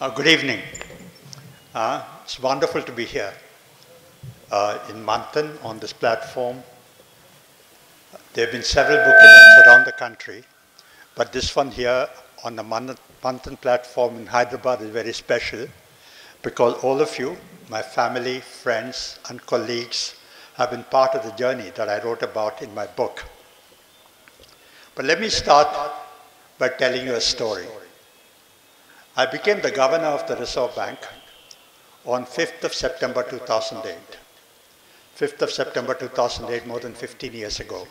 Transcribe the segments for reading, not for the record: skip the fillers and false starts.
Good evening. It's wonderful to be here in Manthan on this platform. There have been several book events around the country, but this one here on the Manthan platform in Hyderabad is very special because all of you, my family, friends, and colleagues have been part of the journey that I wrote about in my book. But let me start by telling you a story. I became the governor of the Reserve Bank on 5th of September 2008. 5th of September 2008, more than 15 years ago.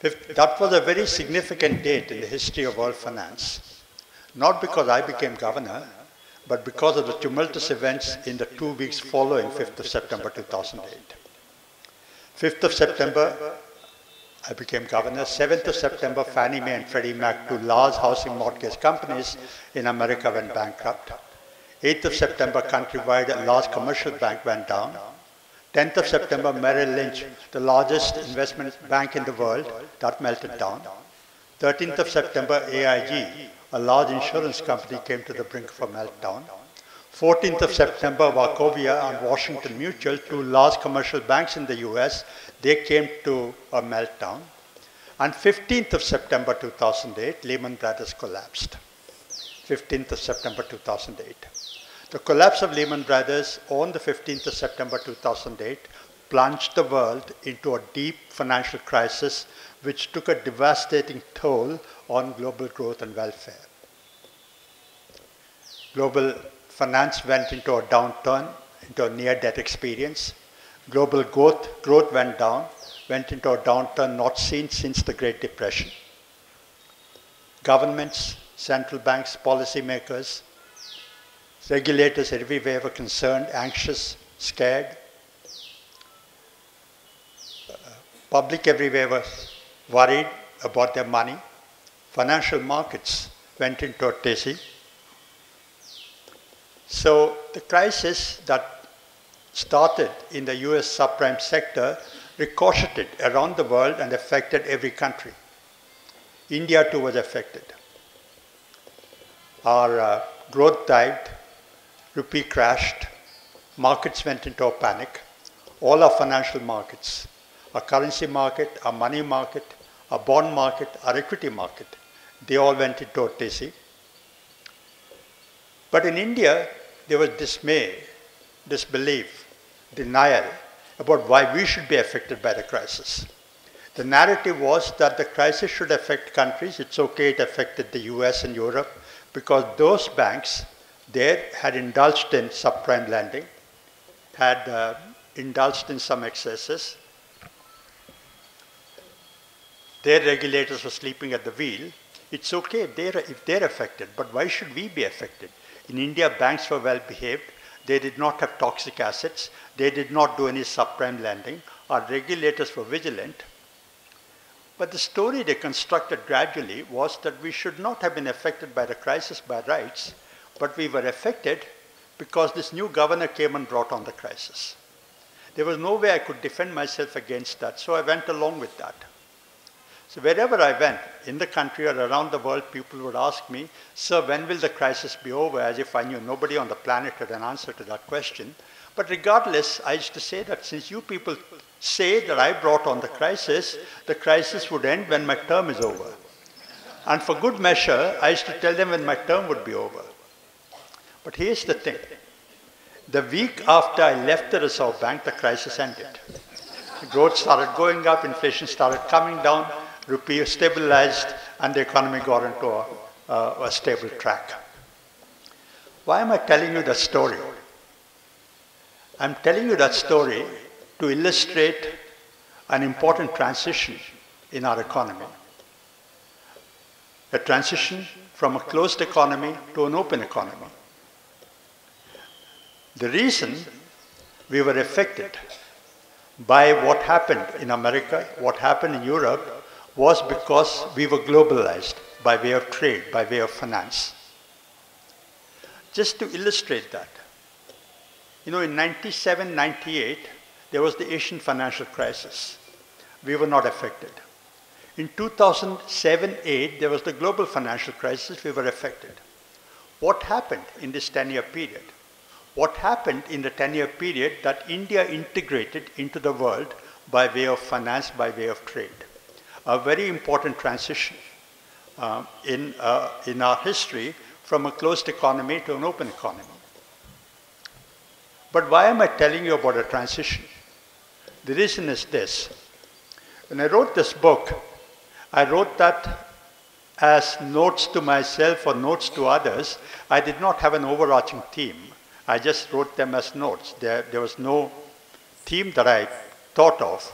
That was a very significant date in the history of world finance. Not because I became governor, but because of the tumultuous events in the 2 weeks following 5th of September 2008. 5th of September, I became governor. 7th of September, Fannie Mae and Freddie Mac, two large housing mortgage companies in America, went bankrupt. 8th of September, countrywide, a large commercial bank went down. 10th of September, Merrill Lynch, the largest investment bank in the world, that melted down. 13th of September, AIG, a large insurance company, came to the brink of a meltdown. 14th of September, Wachovia and Washington Mutual, two large commercial banks in the US, they came to a meltdown. And 15th of September 2008, Lehman Brothers collapsed. 15th of September 2008. The collapse of Lehman Brothers on the 15th of September 2008 plunged the world into a deep financial crisis which took a devastating toll on global growth and welfare. Global finance went into a downturn, into a near-death experience. Global growth went down, went into a downturn not seen since the Great Depression. Governments, central banks, policymakers, regulators everywhere were concerned, anxious, scared. Public everywhere was worried about their money. Financial markets went into a tizzy. So the crisis that started in the US subprime sector ricocheted around the world and affected every country. India too was affected. Our growth dived, rupee crashed, markets went into a panic. All our financial markets, our currency market, our money market, our bond market, our equity market, they all went into a tizzy. But in India, there was dismay, disbelief, denial about why we should be affected by the crisis. The narrative was that the crisis should affect countries. It's okay it affected the US and Europe because those banks there had indulged in subprime lending, had indulged in some excesses. Their regulators were sleeping at the wheel. It's okay if they're affected, but why should we be affected? In India, banks were well behaved. They did not have toxic assets. They did not do any subprime lending. Our regulators were vigilant. But the story they constructed gradually was that we should not have been affected by the crisis by rights, but we were affected because this new governor came and brought on the crisis. There was no way I could defend myself against that, so I went along with that. So wherever I went, in the country or around the world, people would ask me, "Sir, when will the crisis be over?" As if I knew. Nobody on the planet had an answer to that question. But regardless, I used to say that since you people say that I brought on the crisis would end when my term is over. And for good measure, I used to tell them when my term would be over. But here's the thing. The week after I left the Reserve Bank, the crisis ended. The growth started going up, inflation started coming down, rupee stabilized, and the economy got into a stable track. Why am I telling you that story? I'm telling you that story to illustrate an important transition in our economy. A transition from a closed economy to an open economy. The reason we were affected by what happened in America, what happened in Europe, was because we were globalized by way of trade, by way of finance. Just to illustrate that, in 97, 98, there was the Asian financial crisis. We were not affected. In 2007-8, there was the global financial crisis. We were affected. What happened in this 10-year period? What happened in the 10-year period that India integrated into the world by way of finance, by way of trade? A very important transition in our history from a closed economy to an open economy. But why am I telling you about a transition? The reason is this. When I wrote this book, I wrote that as notes to myself or notes to others. I did not have an overarching theme. I just wrote them as notes. There was no theme that I thought of.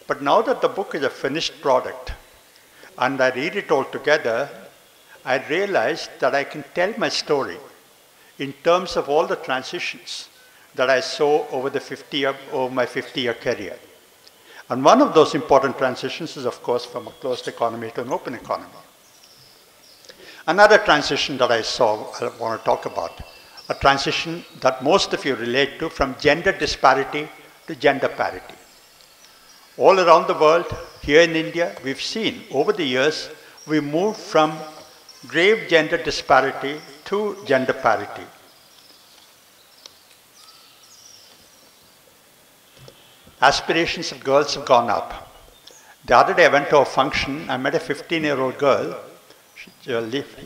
But now that the book is a finished product and I read it all together, I realized that I can tell my story in terms of all the transitions that I saw over my 50-year career. And one of those important transitions is, of course, from a closed economy to an open economy. Another transition that I saw, I want to talk about, a transition that most of you relate to, from gender disparity to gender parity. All around the world, here in India, we've seen over the years, we moved from grave gender disparity to gender parity. Aspirations of girls have gone up. The other day I went to a function, I met a 15-year-old girl,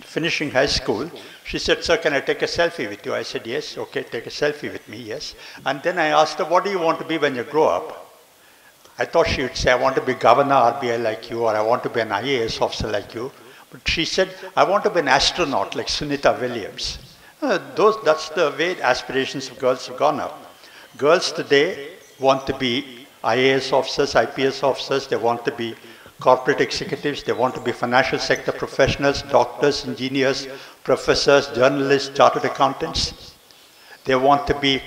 finishing high school. She said, "Sir, can I take a selfie with you?" I said, "Yes." "Okay, take a selfie with me," yes. And then I asked her, "What do you want to be when you grow up?" I thought she would say, "I want to be governor RBI like you, or I want to be an IAS officer like you." But she said, "I want to be an astronaut like Sunita Williams." That's the way aspirations of girls have gone up. Girls today want to be IAS officers, IPS officers, they want to be corporate executives, they want to be financial sector professionals, doctors, engineers, professors, journalists, chartered accountants. They want to be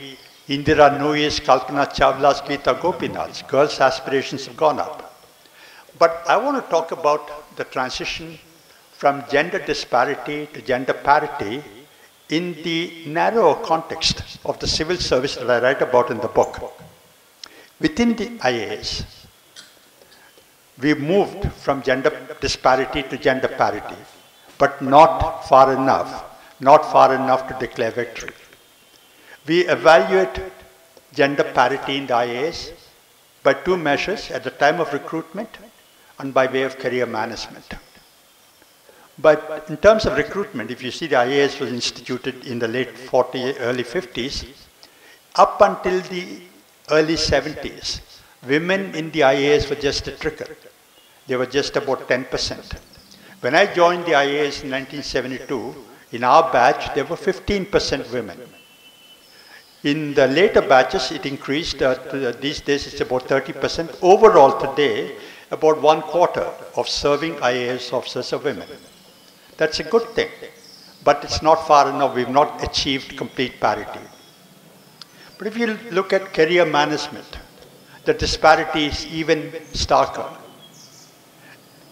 Indira Nuyi's, Kalpana Chawla's, Geeta Gopinath's. Girls' aspirations have gone up. But I want to talk about the transition from gender disparity to gender parity in the narrower context of the civil service that I write about in the book. Within the IAS, we moved from gender disparity to gender parity, but not far enough to declare victory. We evaluate gender parity in the IAS by two measures: at the time of recruitment and by way of career management. But in terms of recruitment, if you see, the IAS was instituted in the late 40s, early 50s, up until the early 70s, women in the IAS were just a trickle. They were just about 10%. When I joined the IAS in 1972, in our batch, there were 15% women. In the later batches, it increased. These days, it's about 30%. Overall, today, about 1/4 of serving IAS officers are women. That's a good thing, but it's not far enough. We've not achieved complete parity. But if you look at career management, the disparity is even starker.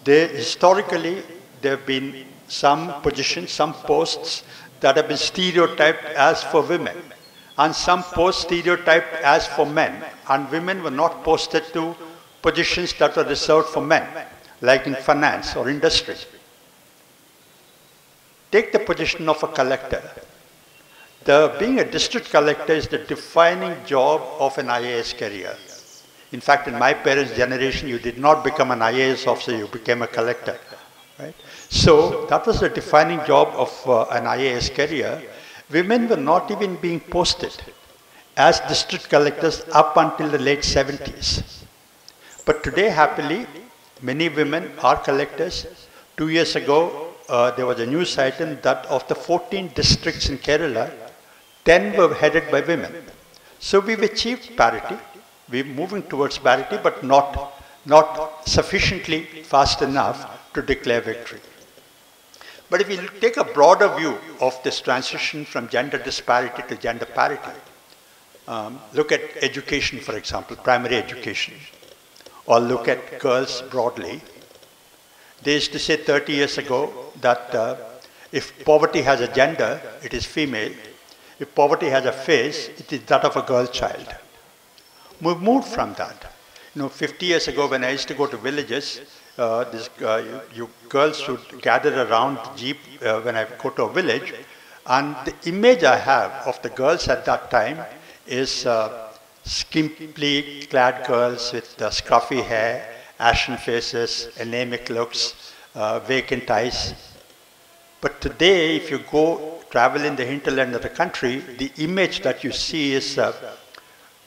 Historically, there have been some positions, some posts that have been stereotyped as for women, and some posts stereotyped as for men, and women were not posted to positions that were reserved for men, like in finance or industry. Take the position of a collector. Being a district collector is the defining job of an IAS career. In fact, in my parents' generation, you did not become an IAS officer, you became a collector. Right? So that was the defining job of an IAS career. Women were not even being posted as district collectors up until the late 70s. But today, happily, many women are collectors. 2 years ago, there was a news item that of the 14 districts in Kerala, 10 were headed by women. So we've achieved parity. We're moving towards parity, but not sufficiently fast enough to declare victory. But if you take a broader view of this transition from gender disparity to gender parity, look at education, for example, primary education, or look at girls broadly. They used to say 30 years ago that if poverty has a gender, it is female. If poverty has a face, it is that of a girl child. We've moved from that. 50 years ago when I used to go to villages, you girls would gather around the jeep when I go to a village, And the image I have of the girls at that time is skimpily clad girls with scruffy hair, ashen faces, anemic looks, vacant eyes. But today, if you go travel in the hinterland of the country, the image that you see is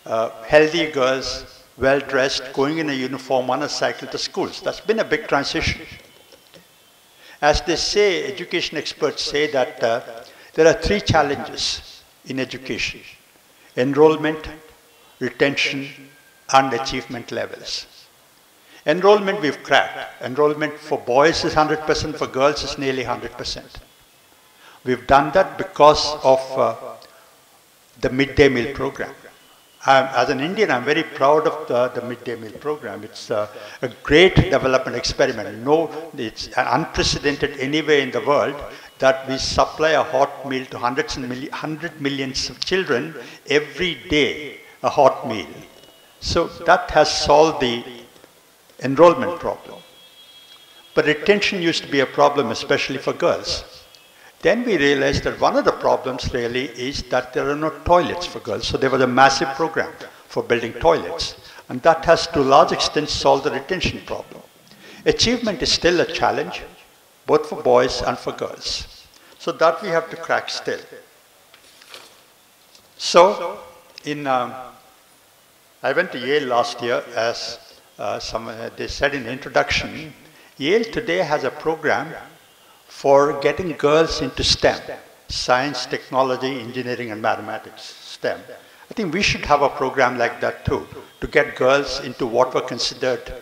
healthy girls, well-dressed, going in a uniform on a cycle to schools. That's been a big transition. As they say, education experts say that there are three challenges in education: enrollment, retention, and achievement levels. Enrollment we've cracked. Enrollment for boys is 100%, for girls is nearly 100%. We've done that because of the midday meal program. As an Indian, I'm very proud of the midday meal program. It's a great development experiment. No, it's unprecedented anywhere in the world that we supply a hot meal to 100 million children every day, a hot meal. So that has solved the enrollment problem. But retention used to be a problem, especially for girls. Then we realized that one of the problems really is that there are no toilets for girls. So there was a massive program for building toilets. And that has to a large extent solved the retention problem. Achievement is still a challenge, both for boys and for girls. So that we have to crack still. So I went to Yale last year, as they said in the introduction. Yale today has a program for getting girls into STEM, science, technology, engineering, and mathematics, STEM. I think we should have a program like that too, to get girls into what were considered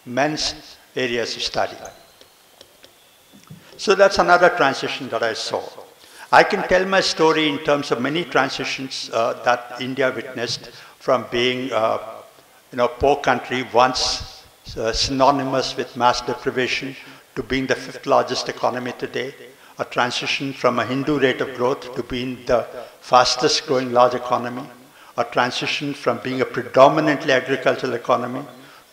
men's areas of study. So that's another transition that I saw. I can tell my story in terms of many transitions that India witnessed, from being a poor country once synonymous with mass deprivation to being the 5th largest economy today, a transition from a Hindu rate of growth to being the fastest growing large economy, a transition from being a predominantly agricultural economy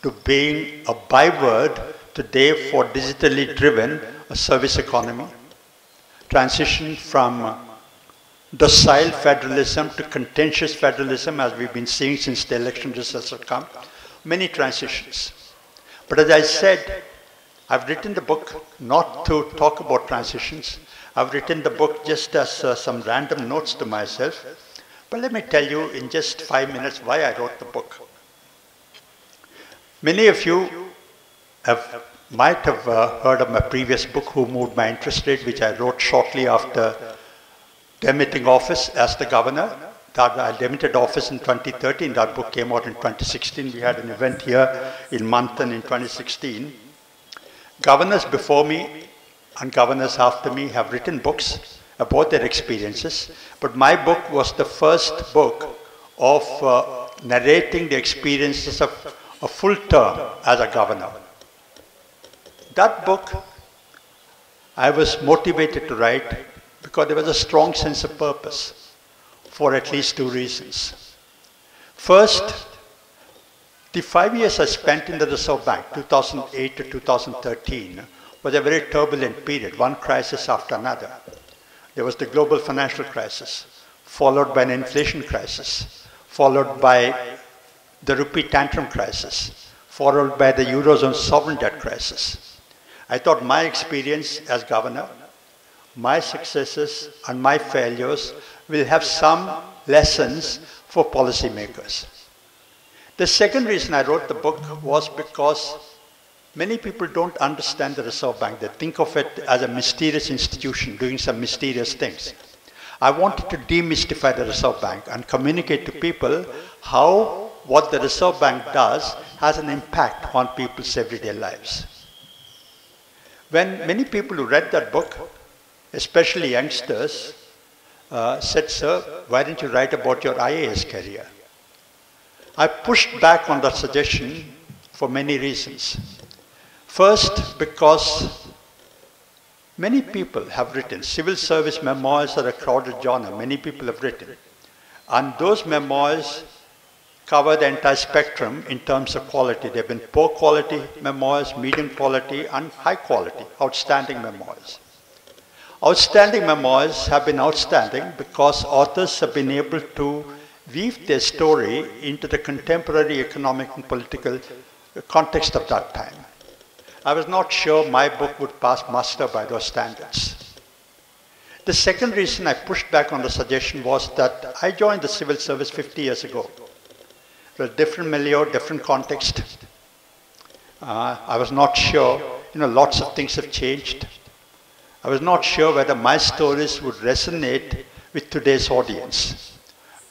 to being a byword today for digitally driven a service economy, transition from docile federalism to contentious federalism, as we've been seeing since the election results have come, many transitions. But as I said, I've written the book not to talk about transitions. I've written the book just as some random notes to myself. But let me tell you in just 5 minutes why I wrote the book. Many of you might have heard of my previous book, Who Moved My Interest Rate, which I wrote shortly after demitting office as the governor. I demitted office in 2013. That book came out in 2016. We had an event here in Manthan in 2016. Governors before me and governors after me have written books about their experiences, but my book was the first book of narrating the experiences of a full term as a governor. That book I was motivated to write because there was a strong sense of purpose for at least 2 reasons. First, the 5 years I spent in the Reserve Bank, 2008 to 2013, was a very turbulent period, one crisis after another. There was the global financial crisis, followed by an inflation crisis, followed by the rupee tantrum crisis, followed by the Eurozone sovereign debt crisis. I thought my experience as governor, my successes and my failures will have some lessons for policymakers. The second reason I wrote the book was because many people don't understand the Reserve Bank. They think of it as a mysterious institution doing some mysterious things. I wanted to demystify the Reserve Bank and communicate to people how what the Reserve Bank does has an impact on people's everyday lives. When many people who read that book, especially youngsters, said, "Sir, why didn't you write about your IAS career?" I pushed back on that suggestion for many reasons. First, because many people have written. Civil service memoirs are a crowded genre. Many people have written. And those memoirs cover the entire spectrum in terms of quality. There have been poor quality memoirs, medium quality, and high quality, outstanding memoirs. Outstanding memoirs have been outstanding because authors have been able to weave their story into the contemporary economic and political context of that time. I was not sure my book would pass muster by those standards. The second reason I pushed back on the suggestion was that I joined the civil service 50 years ago. It was a different milieu, different context. I was not sure, lots of things have changed. I was not sure whether my stories would resonate with today's audience.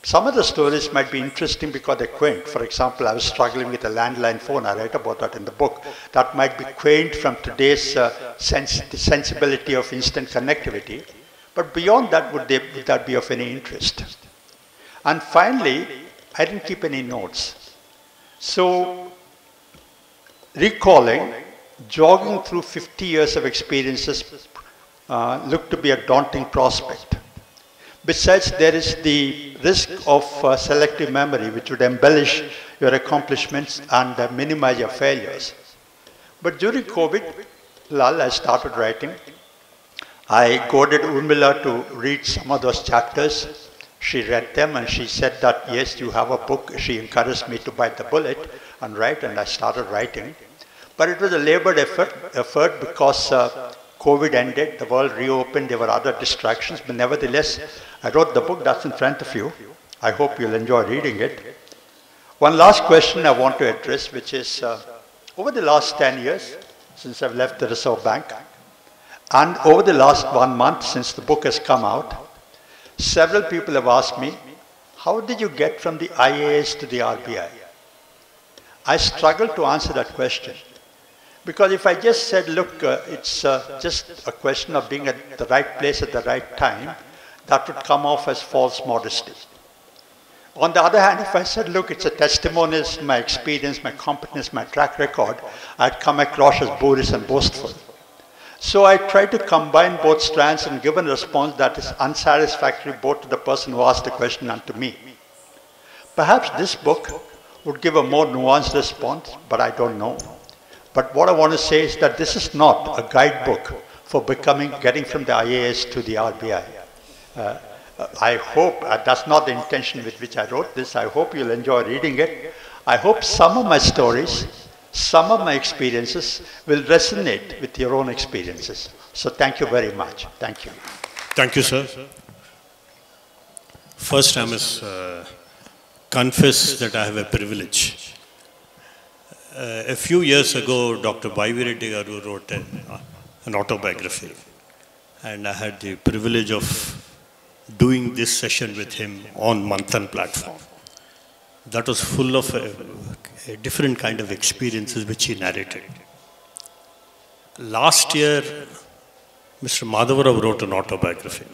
Some of the stories might be interesting because they're quaint. For example, I was struggling with a landline phone. I write about that in the book. That might be quaint from today's sensibility of instant connectivity. But beyond that, would that be of any interest? And finally, I didn't keep any notes. So, recalling, jogging through 50 years of experiences looked to be a daunting prospect. Besides, there is the risk of selective memory, which would embellish your accomplishments and minimize your failures. But during COVID, I started writing. I goaded Urmila to read some of those chapters. She read them and she said that, yes, you have a book. She encouraged me to bite the bullet and write, and I started writing. But it was a labored effort because COVID ended, the world reopened, there were other distractions, but nevertheless, I wrote the book that's in front of you. I hope you'll enjoy reading it. One last question I want to address, which is, over the last 10 years, since I've left the Reserve Bank, and over the last 1 month since the book has come out, several people have asked me, how did you get from the IAS to the RBI? I struggle to answer that question. Because if I just said, look, it's just a question of being at the right place at the right time, that would come off as false modesty. On the other hand, if I said, look, it's a testimonial, my experience, my competence, my track record, I'd come across as boorish and boastful. So I try to combine both strands and give a response that is unsatisfactory both to the person who asked the question and to me. Perhaps this book would give a more nuanced response, but I don't know. But what I want to say is that this is not a guidebook for getting from the IAS to the RBI. I hope, that's not the intention with which I wrote this, I hope you'll enjoy reading it. I hope some of my stories, some of my experiences will resonate with your own experiences. So thank you very much. Thank you. Thank you, sir. First, I must confess that I have a privilege. A few years ago, Dr. Baivireddy Garu wrote an autobiography, and I had the privilege of doing this session with him on Manthan platform. That was full of a different kind of experiences which he narrated. Last year, Mr. Madhavarao wrote an autobiography,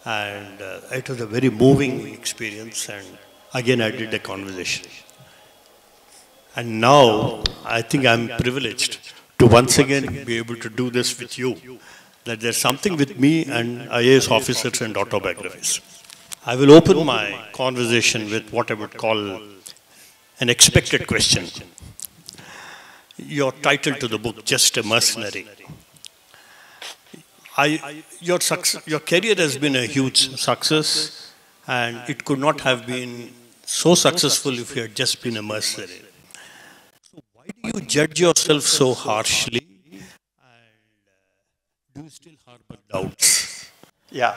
and it was a very moving experience, and again I did a conversation. And now, I think I'm privileged to once again be able to do this with you. That there's something with me and IAS officers and autobiographies. I will open my conversation with what I would call an expected question. Your title to the book, Just a Mercenary. Your career has been a huge success, and it could not have been so successful if you had just been a mercenary. Do you judge yourself so harshly, and do you still harbor doubts? Yeah,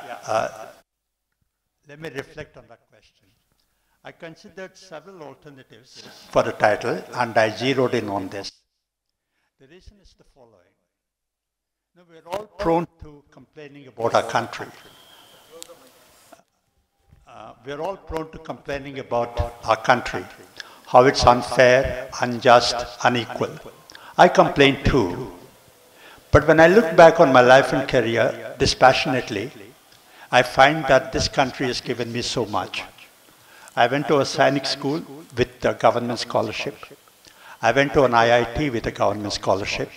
let me reflect on that question. I considered several alternatives for the title, and I zeroed in on this. The reason is the following. Now, we're all prone to complaining about our country. We're all prone to complaining about our country, how it's unfair, unjust, unequal. I complain too. But when I look back on my life and career dispassionately, I find that this country has given me so much. I went to a Sainik school with a government scholarship. I went to an IIT with a government scholarship.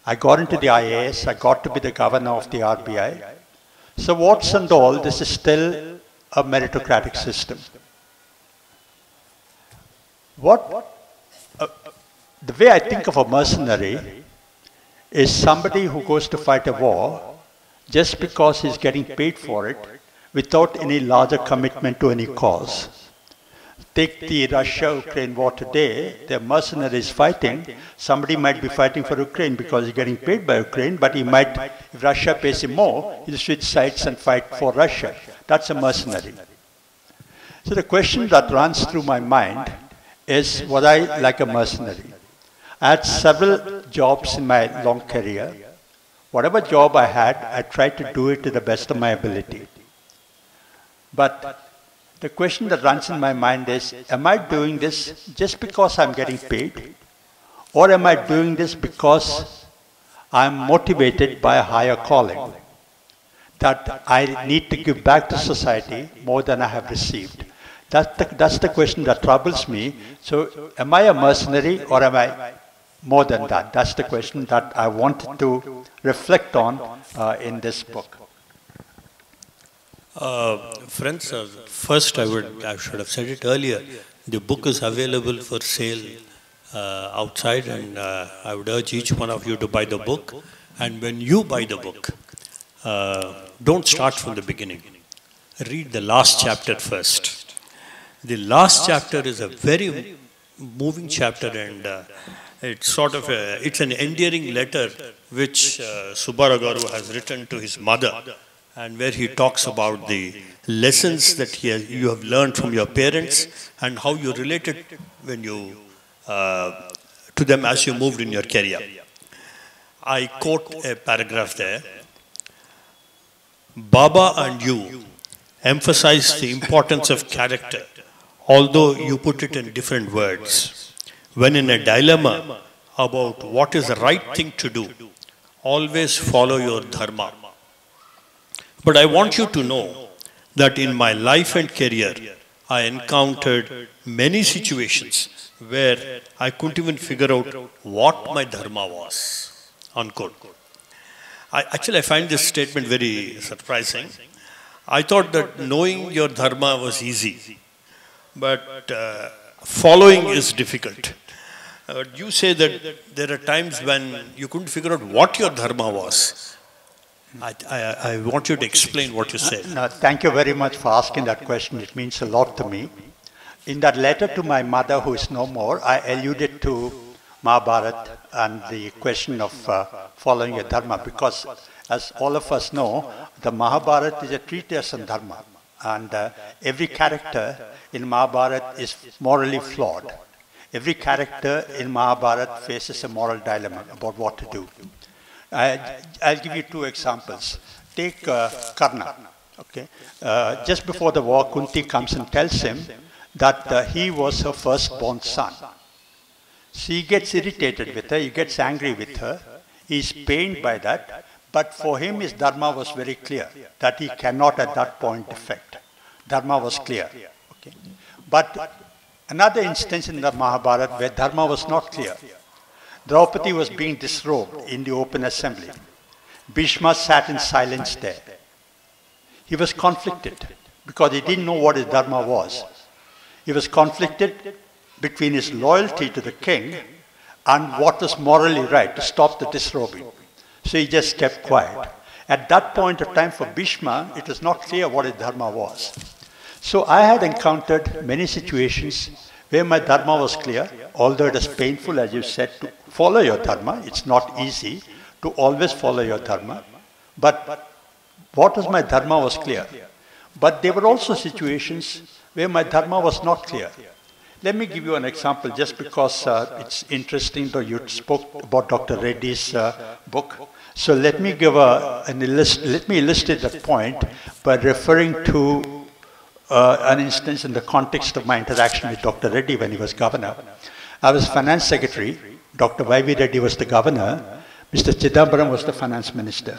I got into the IAS. I got to be the governor of the RBI. So what's and all, this is still a meritocratic system. The way I think of a mercenary is somebody who goes to fight a war just because he's getting paid for it without any larger commitment to any cause. Take the Russia-Ukraine war today, the mercenaries fighting. Somebody might be fighting for Ukraine because he's getting paid by Ukraine, but he might, if Russia pays him more, he'll switch sides and fight for Russia. That's a mercenary. So the question that runs through my mind is, was I like a mercenary? I had several jobs in my long career. Whatever job I had, I tried to do it to the best of my ability. But the question that runs in my mind is, am I doing this just because I'm getting paid? Or am I doing this because I'm motivated by a higher calling? That I need to give back to society more than I have received. That's the question that troubles me. So am I a mercenary or am I more than that? That's the question that I wanted to reflect on in this book. Friends, first I should have said it earlier. The book is available for sale outside, and I would urge each one of you to buy the book. And when you buy the book, don't start from the beginning. Read the last chapter first. The last chapter is a very moving chapter, and it's sort of it's an endearing letter which Subbarao has written to his mother, and where he talks about the lessons that you have learned from your parents and how you related when you to them as you moved in your career. I quote a paragraph there. Baba and you emphasize the importance of character, although you put it in different words. When in a dilemma about what is the right thing to do, always follow your dharma. But I want you to know that in my life and career, I encountered many situations where I couldn't even figure out what my dharma was. Unquote. I find this statement very surprising. I thought that knowing your dharma was easy, but following is difficult. You say that there are times when you couldn't figure out what your dharma was. I want you to explain what you said. No, thank you very much for asking that question. It means a lot to me. In that letter to my mother, who is no more, I alluded to Mahabharata and the question of following your dharma, because as all of us know, the Mahabharata is a treatise on dharma, and every character in Mahabharata is morally flawed. Every character in Mahabharata faces a moral dilemma about what to do. I'll give you two examples. Take Karna. Okay? Just before the war, Kunti comes and tells him that he was her firstborn son. So he gets irritated with her, he gets angry with her, he's pained by that, but for him his dharma was very clear, that he cannot at that point defect. Dharma was clear. Okay? But another instance in the Mahabharata where dharma was not clear. Draupadi was being disrobed in the open assembly. Bhishma sat in silence there. He was conflicted because he didn't know what his dharma was. He was conflicted between his loyalty to the king and what was morally right to stop the disrobing. So he just kept quiet. At that point of time for Bhishma, it was not clear what his dharma was. So I had encountered many situations where my dharma was clear, although it is painful, as you said, to follow your dharma. It's not easy to always follow your dharma. But what was my dharma was clear. But there were also situations where my dharma was not clear. Let me give you an example, just because it's interesting, though you spoke about Dr. Reddy's book. So let me give let me illustrate that point by referring to an instance in the context of my interaction with Dr. Reddy when he was governor. I was finance secretary, Dr. Y.V. Reddy was the governor, Mr. Chidambaram was the finance minister.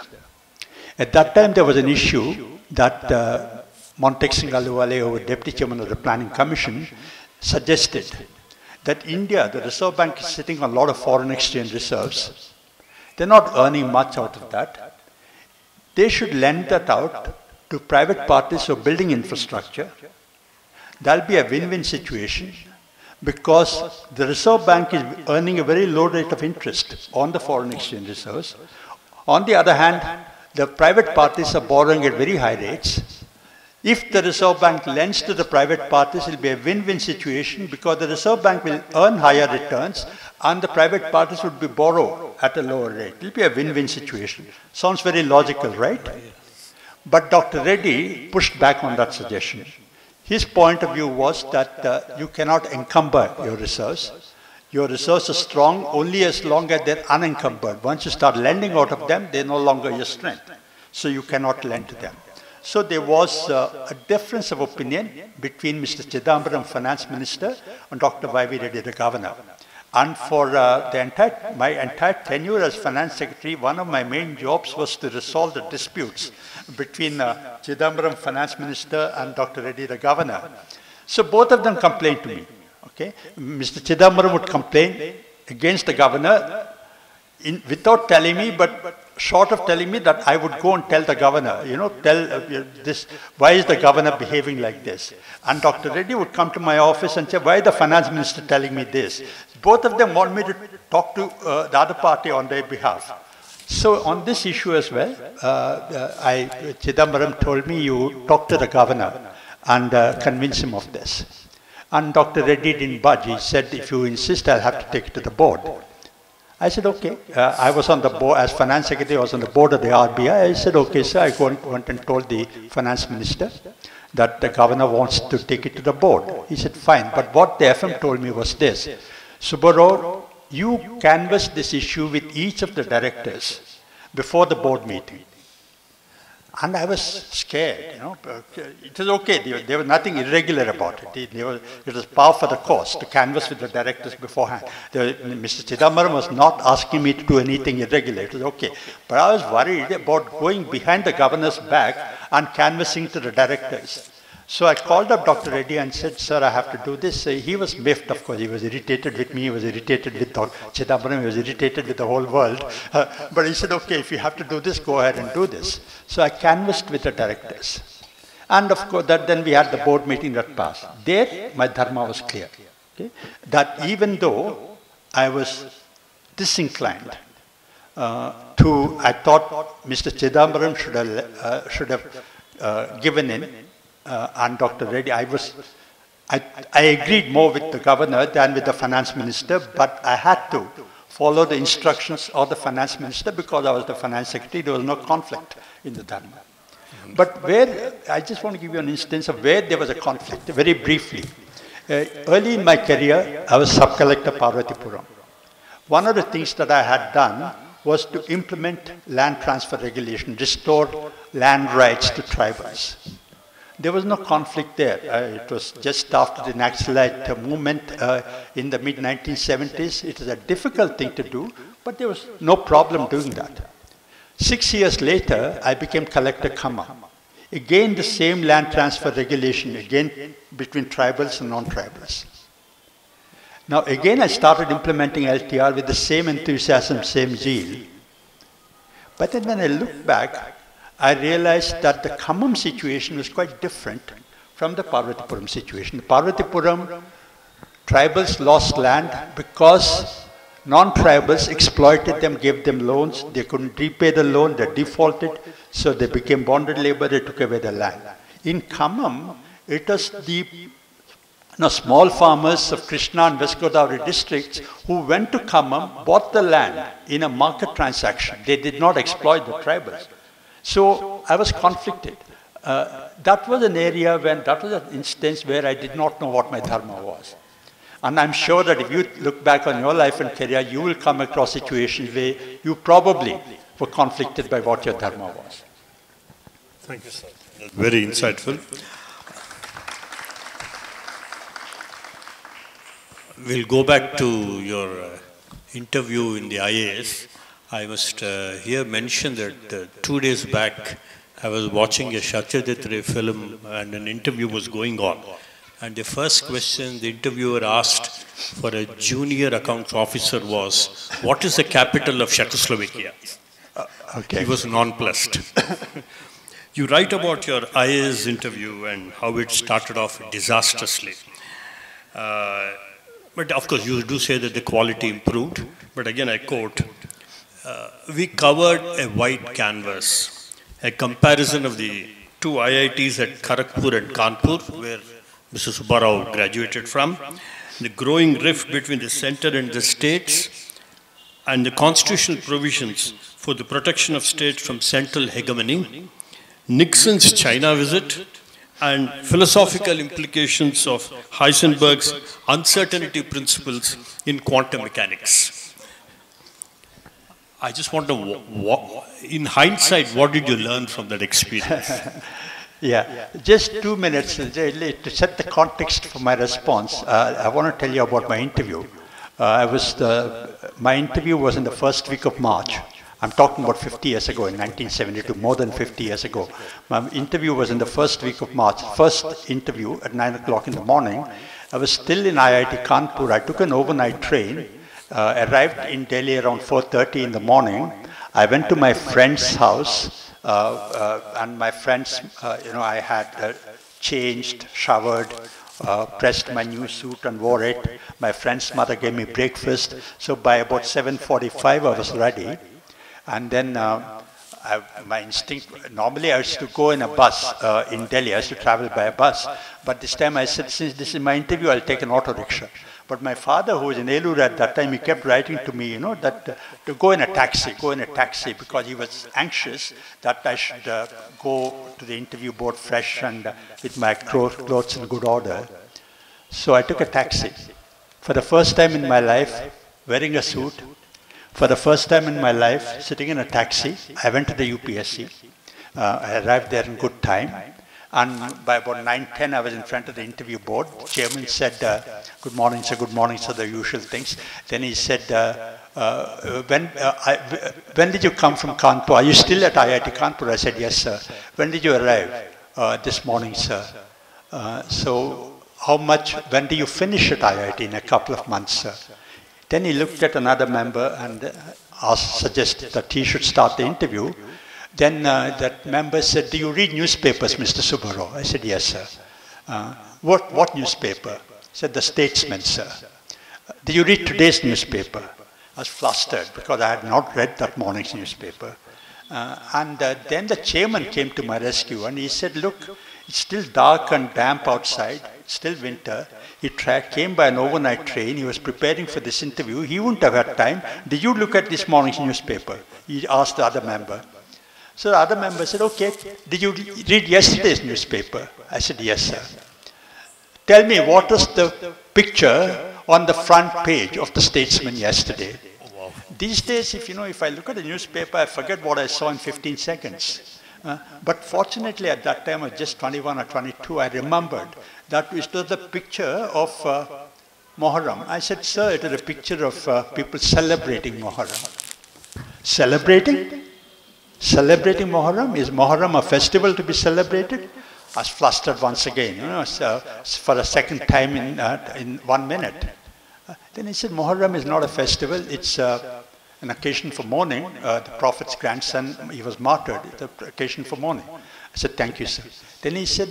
At that time there was an issue that Montek Singh Aluwale, who was deputy chairman of the Planning Commission, suggested that India, the Reserve Bank, is sitting on a lot of foreign exchange reserves. They're not earning much out of that. They should lend that out to private parties who are building infrastructure. That'll be a win-win situation because the Reserve Bank is earning a very low rate of interest on the foreign exchange reserves. On the other hand, The private parties are borrowing at very high rates. If the Reserve Bank lends to the private parties, it will be a win-win situation because the Reserve Bank will earn higher returns and the private parties would be borrow at a lower rate. It will be a win-win situation. Sounds very logical, right? But Dr. Reddy pushed back on that suggestion. His point of view was that you cannot encumber your reserves. Your reserves are strong only as long as they're unencumbered. Once you start lending out of them, they're no longer your strength. So you cannot lend to them. So there was a difference of opinion between Mr. Chidambaram, Finance Minister, and Dr. Y.V. Reddy, the Governor. And for my entire tenure as Finance Secretary, one of my main jobs was to resolve the disputes between Chidambaram, Finance Minister, and Dr. Reddy, the Governor. So both of them complained to me. Okay? Mr. Chidambaram would complain against the Governor without telling me, but short of telling me that I would go and tell the Governor, this, why is the Governor behaving like this? And Dr. Reddy would come to my office and say, why is the Finance Minister telling me this? Both of them want me to talk to the other party on their behalf. So on this issue as well, Chidambaram told me, you talk to the Governor and convince him of this. And Dr. Reddy didn't budge. He said, if you insist, I'll have to take it to the board. I said, okay. I was on the board, as Finance Secretary, I was on the board of the RBI. I said, okay, sir. I went and told the Finance Minister that the Governor wants to take it to the board. He said, fine. But what the FM told me was this: Subbarao, you canvass this issue with each of the directors before the board meeting. And I was scared, It was okay. There was nothing irregular about it. It was par for the course to canvass with the directors beforehand. Mr. Chidambaram was not asking me to do anything irregular. It was okay. But I was worried about going behind the Governor's back and canvassing to the directors. So I called up Dr. Reddy and said, sir, I have to do this. He was miffed, of course. He was irritated with me. He was irritated with Chidambaram. He was irritated with the whole world. But he said, okay, if you have to do this, go ahead and do this. So I canvassed with the directors. And of course, then we had the board meeting that passed. There, my dharma was clear. Okay? That even though I was disinclined I thought Mr. Chidambaram should have given in. And Dr. Reddy, I agreed more with the Governor than with the Finance Minister, but I had to follow the instructions of the Finance Minister because I was the Finance Secretary. There was no conflict in the Dharma. But I just want to give you an instance of where there was a conflict, very briefly. Early in my career, I was Sub-Collector Parvathipuram. One of the things that I had done was to implement land transfer regulation, restore land rights to tribals. There was no conflict there. It was just after the Naxalite movement in the mid-1970s. It was a difficult thing to do, but there was no problem doing that. 6 years later, I became Collector Khamma. Again, the same land transfer regulation, again between tribals and non-tribals. Now, again, I started implementing LTR with the same enthusiasm, same zeal. But then when I look back, I realized that the Khammam situation was quite different from the Parvathipuram situation. The Parvathipuram tribals lost land because non-tribals exploited them, gave them loans. They couldn't repay the loan, they defaulted, so they became bonded labor, they took away the land. In Khammam, it was the small farmers of Krishna and West Godavari districts who went to Khammam, bought the land in a market transaction. They did not exploit the tribals. So I was conflicted. That was an area that was an instance where I did not know what my dharma was. And I'm sure that if you look back on your life and career, you will come across situations where you probably were conflicted by what your dharma was. Thank you, sir. Very insightful. We'll go back to your interview in the IAS. I must here mention that 2 days back, I was watching a Satyajit Ray film and an interview was going on. And the first question the interviewer asked for a junior accounts officer was, what is the capital of Czechoslovakia? Okay. He was nonplussed. You write about your IAS interview and how it started off disastrously. But of course, you do say that the quality improved. But again, I quote, we covered a white canvas a comparison of the two IITs at Kharagpur and Kanpur, where Mr. Subbarao graduated from, the growing rift between the center and the states, and the constitutional provisions for the protection of states from central hegemony, Nixon's China visit, and philosophical implications of Heisenberg's uncertainty principles in quantum mechanics. I just want to, in hindsight, what did you learn from that experience? Yeah, just 2 minutes to set the context for my response. I want to tell you about my interview. My interview was in the first week of March. I'm talking about 50 years ago, in 1972, more than 50 years ago. My interview was in the first week of March. First interview at 9 o'clock in the morning. I was still in IIT Kanpur. I took an overnight train, arrived in Delhi around 4:30 in the morning. I went to my friend's house, and my friends, I had changed, showered, pressed my new suit and wore it. My friend's mother gave me breakfast. So by about 7:45, I was ready. And then my instinct, normally I used to go in a bus in Delhi. I used to travel by a bus. But this time I said, since this is my interview, I'll take an auto rickshaw. But my father, who was in Elur at that time, he kept writing to me, that to go in a taxi, because he was anxious that I should go to the interview board fresh and with my clothes in good order. So I took a taxi. For the first time in my life, wearing a suit, for the first time in my life, sitting in a taxi, I went to the UPSC. I arrived there in good time. And by about 9:10, I was in front of the interview board. The chairman said, good morning, sir, the usual things. Then he said, when did you come from Kanpur? Are you still at IIT Kanpur? I said, yes, sir. When did you arrive? This morning, sir. So when do you finish at IIT? In a couple of months, sir. Then he looked at another member and suggested that he should start the interview. Then that member said, do you read newspapers, Mr. Subbarao? I said, yes, sir. What newspaper? He said, The Statesman, sir. Do you read today's newspaper? I was flustered because I had not read that morning's newspaper. Then the chairman came to my rescue and he said, look, it's still dark and damp outside, it's still winter. He came by an overnight train, he was preparing for this interview, he wouldn't have had time. Did you look at this morning's newspaper? He asked the other member. So the other member said, okay, did you read yesterday's newspaper? I said, yes, sir. Tell me, what was the picture on the front page of the Statesman yesterday? Oh, wow. These days, if I look at the newspaper, I forget what I saw in 15 seconds. But fortunately, at that time, I was just 21 or 22, I remembered that it was the picture of Muharram. I said, sir, it is a picture of people celebrating Muharram. Celebrating? Celebrating Muharram? Is Muharram a festival to be celebrated? I was flustered once again, for a second time in 1 minute. Then he said, Muharram is not a festival, it's an occasion for mourning. The Prophet's grandson, he was martyred, it's an occasion for mourning. I said, thank you, sir. Then he said,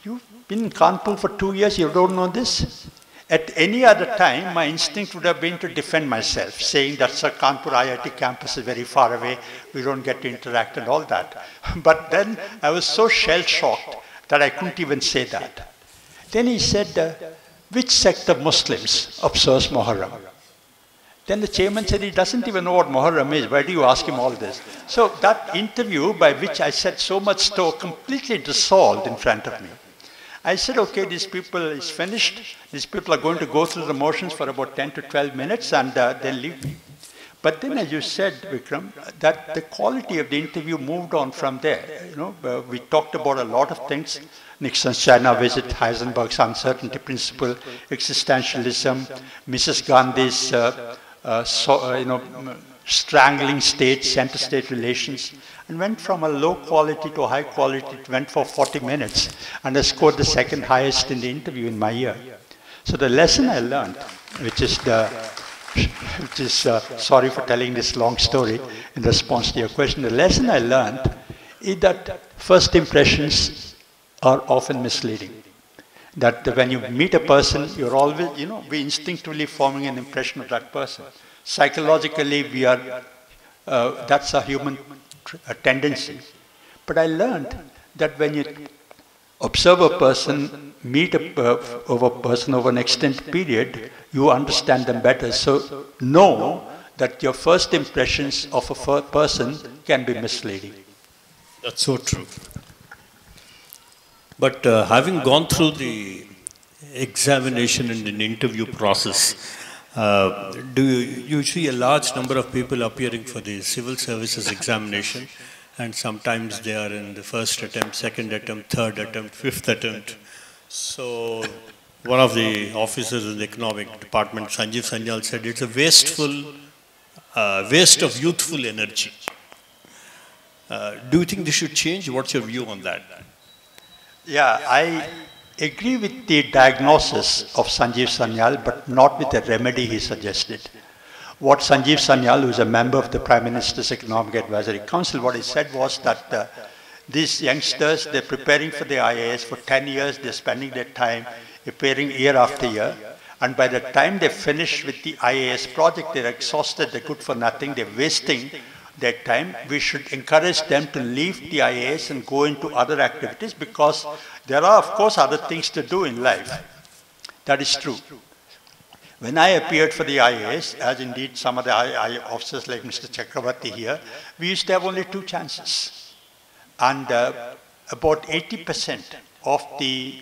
you've been in Kanpur for 2 years, you don't know this? At any other time, my instinct would have been to defend myself, saying that Sir Kanpur IIT campus is very far away, we don't get to interact and all that. But then I was so shell-shocked that I couldn't even say that. Then he said, which sect of Muslims observes Muharram? Then the chairman said, he doesn't even know what Muharram is, why do you ask him all this? So that interview by which I said so much store completely dissolved in front of me. I said, okay, these people is finished. These people are going to go through the motions for about 10 to 12 minutes and they'll leave me. But then as you said, Vikram, that the quality of the interview moved on from there. We talked about a lot of things. Nixon's China visit, Heisenberg's uncertainty principle, existentialism, Mrs. Gandhi's strangling states, center-state relations, and went from a low quality to a high quality. It went for 40 minutes, and I scored the second highest in the interview in my year. So the lesson I learned, sorry for telling this long story in response to your question, the lesson I learned is that first impressions are often misleading. That when you meet a person, you're always, we instinctively forming an impression of that person. Psychologically, that's a human tendency. But I learned that when you observe a person, meet a person over an extended period, you understand them better. So know that your first impressions of a person can be misleading. That's so true. But having gone through the examination and an interview process, do you see a large number of people appearing for the civil services examination, and sometimes they are in the first attempt, second attempt, third attempt, fifth attempt. So one of the officers in the economic department, Sanjeev Sanyal, said it's a waste of youthful energy. Do you think this should change? What's your view on that? Yeah, I agree with the diagnosis of Sanjeev Sanyal, but not with the remedy he suggested. What Sanjeev Sanyal, who is a member of the Prime Minister's Economic Advisory Council, what he said was that these youngsters, they're preparing for the IAS for 10 years, they're spending their time appearing year after year, and by the time they finish with the IAS project, they're exhausted, they're good for nothing, they're wasting their time. We should encourage them to leave the IAS and go into other activities, because there are, of course, other things to do in life. That is true. When I appeared for the IAS, as indeed some of the officers like Mr. Chakravarti here, we used to have only 2 chances. And about 80% of the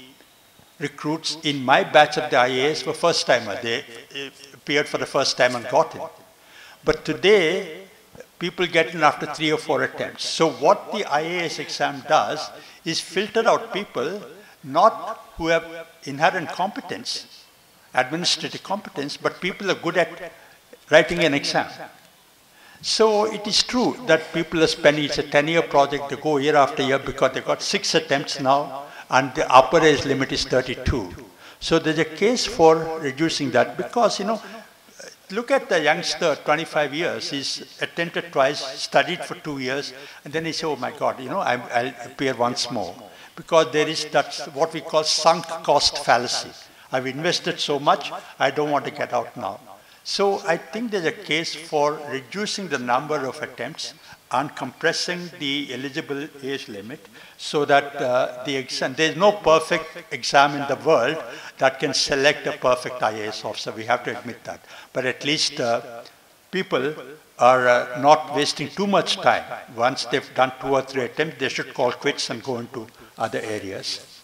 recruits in my batch of the IAS were first-timers. They appeared for the first time and got in. But today, people get in after 3 or 4 attempts. So what the IAS exam does is filter out people not who have inherent competence, administrative competence, but people are good at writing an exam. So it is true that people are spending, it's a 10-year project, they go year after year because they got 6 attempts now and the upper age limit is 32. So there's a case for reducing that because, you know, look at the youngster, 25 years, he's attempted twice, studied for 2 years, and then he says, oh my God, you know, I'll appear once more. Because there is that, what we call sunk cost fallacy. I've invested so much, I don't want to get out now. So I think there's a case for reducing the number of attempts and compressing the eligible age limit so that the exam, there's no perfect exam in the world that can select a perfect IAS officer. We have to admit that. But at least people are not wasting too much time. Once they've done 2 or 3 attempts, they should call quits and go into other areas.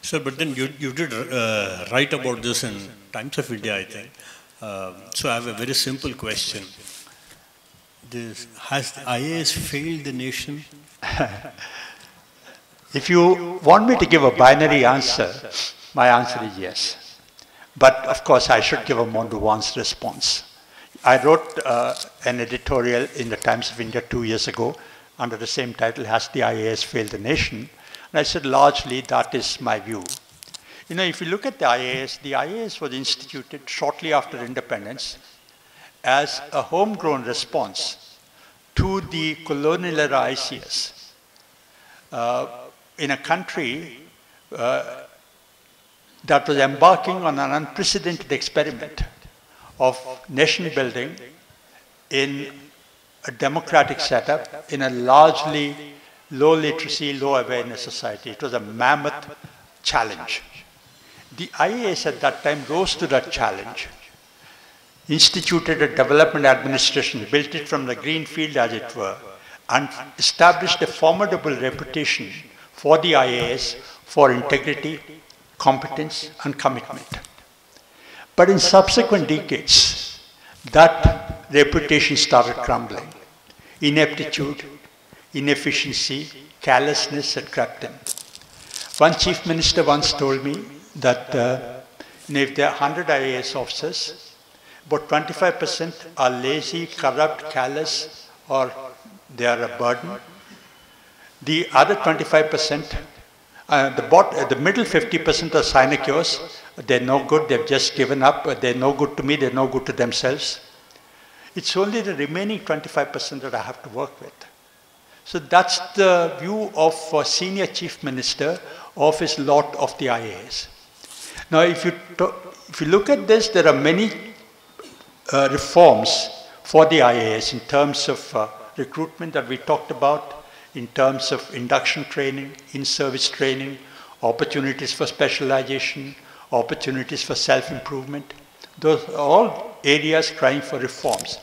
Sir, but then you did write about this in Times of India, I think. So I have a very simple question. Has the IAS failed the nation? If you want me to give a binary answer, my answer is yes. But of course, I should give a more nuanced response. I wrote an editorial in the Times of India 2 years ago under the same title, Has the IAS Failed the Nation? And I said, largely, that is my view. You know, if you look at the IAS was instituted shortly after independence as a homegrown response to the colonial era ICS. In a country that was embarking on an unprecedented experiment of nation building in a democratic setup in a largely low literacy, low awareness society. It was a mammoth challenge. The IAS at that time rose to that challenge, instituted a development administration, built it from the green field as it were, and established a formidable reputation for the IAS for integrity, competence, and commitment. But in subsequent decades, that reputation started crumbling. Ineptitude, inefficiency, callousness had crept in. One chief minister once told me that if there are 100 IAS officers, about 25% are lazy, corrupt, callous, or they are a burden. The other 25%, the middle 50% are sinecures. They're no good, they've just given up, they're no good to me, they're no good to themselves. It's only the remaining 25% that I have to work with. So that's the view of a senior chief minister of his lot of the IAS. Now, if you look at this, there are many reforms for the IAS in terms of recruitment that we talked about, in terms of induction training, in-service training, opportunities for specialization, opportunities for self-improvement. Those are all areas crying for reforms.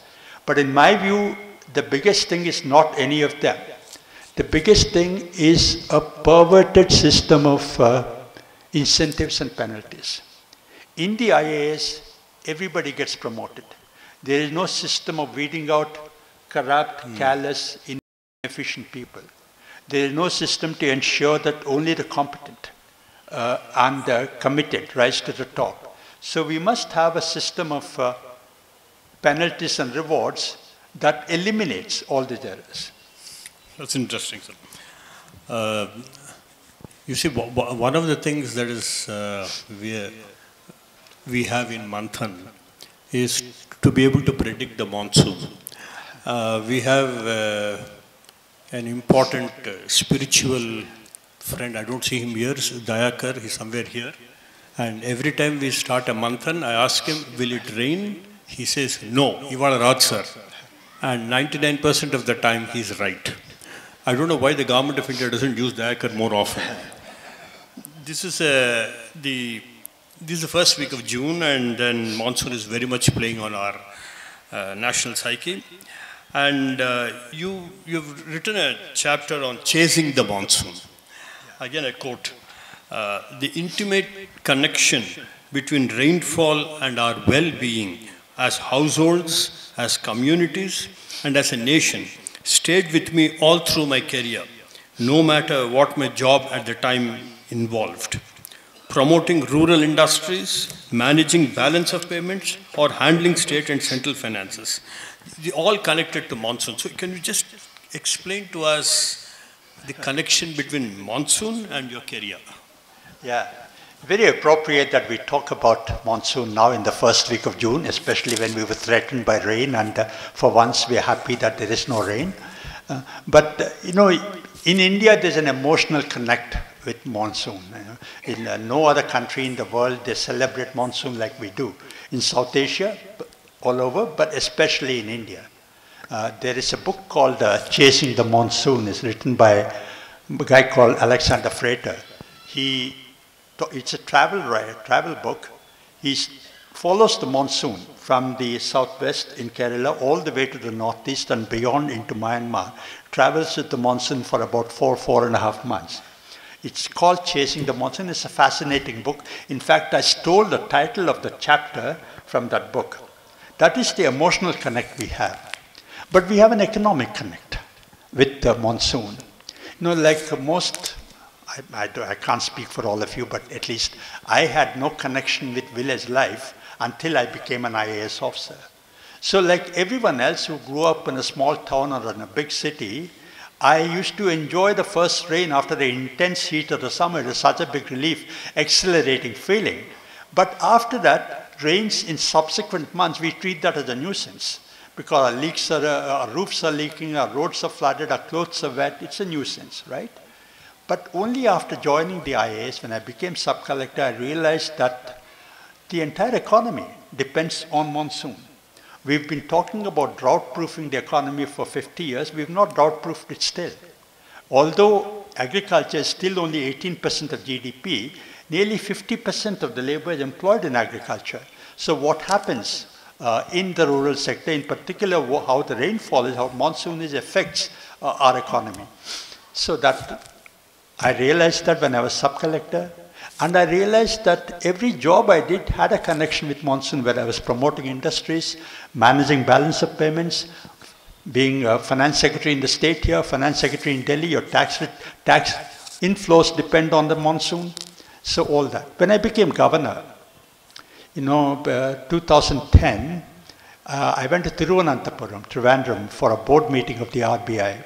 But in my view, the biggest thing is not any of them. The biggest thing is a perverted system of incentives and penalties. In the IAS, everybody gets promoted. There is no system of weeding out corrupt, callous, inefficient people. There is no system to ensure that only the competent and the committed rise to the top. So we must have a system of penalties and rewards that eliminates all these errors. That's interesting, sir. You see, one of the things that is we have in Manthan is to be able to predict the monsoon. We have an important spiritual friend, I don't see him here, Dayakar, he's somewhere here. And every time we start a Manthan, I ask him, will it rain? He says, no, Ivala Raj sir. And 99% of the time, he's right. I don't know why the government of India doesn't use Dayakar more often. This is the first week of June, and then monsoon is very much playing on our national psyche. And you've written a chapter on chasing the monsoon. Again, a quote. The intimate connection between rainfall and our well-being as households, as communities, and as a nation stayed with me all through my career, no matter what my job at the time involved. Promoting rural industries, managing balance of payments, or handling state and central finances. They all connected to monsoon. So can you just explain to us the connection between monsoon and your career? Yeah, very appropriate that we talk about monsoon now in the first week of June, especially when we were threatened by rain, and for once we are happy that there is no rain. But you know, in India there's an emotional connect with monsoon. You know. In no other country in the world they celebrate monsoon like we do. In South Asia, all over, but especially in India. There is a book called Chasing the Monsoon. It's written by a guy called Alexander Frater. It's a travel book. He follows the monsoon from the southwest in Kerala all the way to the northeast and beyond into Myanmar. Travels with the monsoon for about 4.5 months. It's called Chasing the Monsoon. It's a fascinating book. In fact, I stole the title of the chapter from that book. That is the emotional connect we have. But we have an economic connect with the monsoon. You know, like most, I can't speak for all of you, but at least I had no connection with village life until I became an IAS officer. So like everyone else who grew up in a small town or in a big city, I used to enjoy the first rain after the intense heat of the summer. It was such a big relief, exhilarating feeling. But after that, rains in subsequent months, we treat that as a nuisance because our leaks our roofs are leaking, our roads are flooded, our clothes are wet. It's a nuisance, right? But only after joining the IAS, when I became sub-collector, I realized that the entire economy depends on monsoon. We've been talking about drought-proofing the economy for 50 years. We've not drought-proofed it still. Although agriculture is still only 18% of GDP, nearly 50% of the labor is employed in agriculture. So what happens in the rural sector, in particular how the rainfall is, how monsoon is affects our economy. So that I realized that when I was sub-collector, and I realized that every job I did had a connection with monsoon, where I was promoting industries, managing balance of payments, being a finance secretary in the state here, finance secretary in Delhi, your tax inflows depend on the monsoon. So all that. When I became governor, 2010, I went to Thiruvananthapuram, Trivandrum, for a board meeting of the RBI.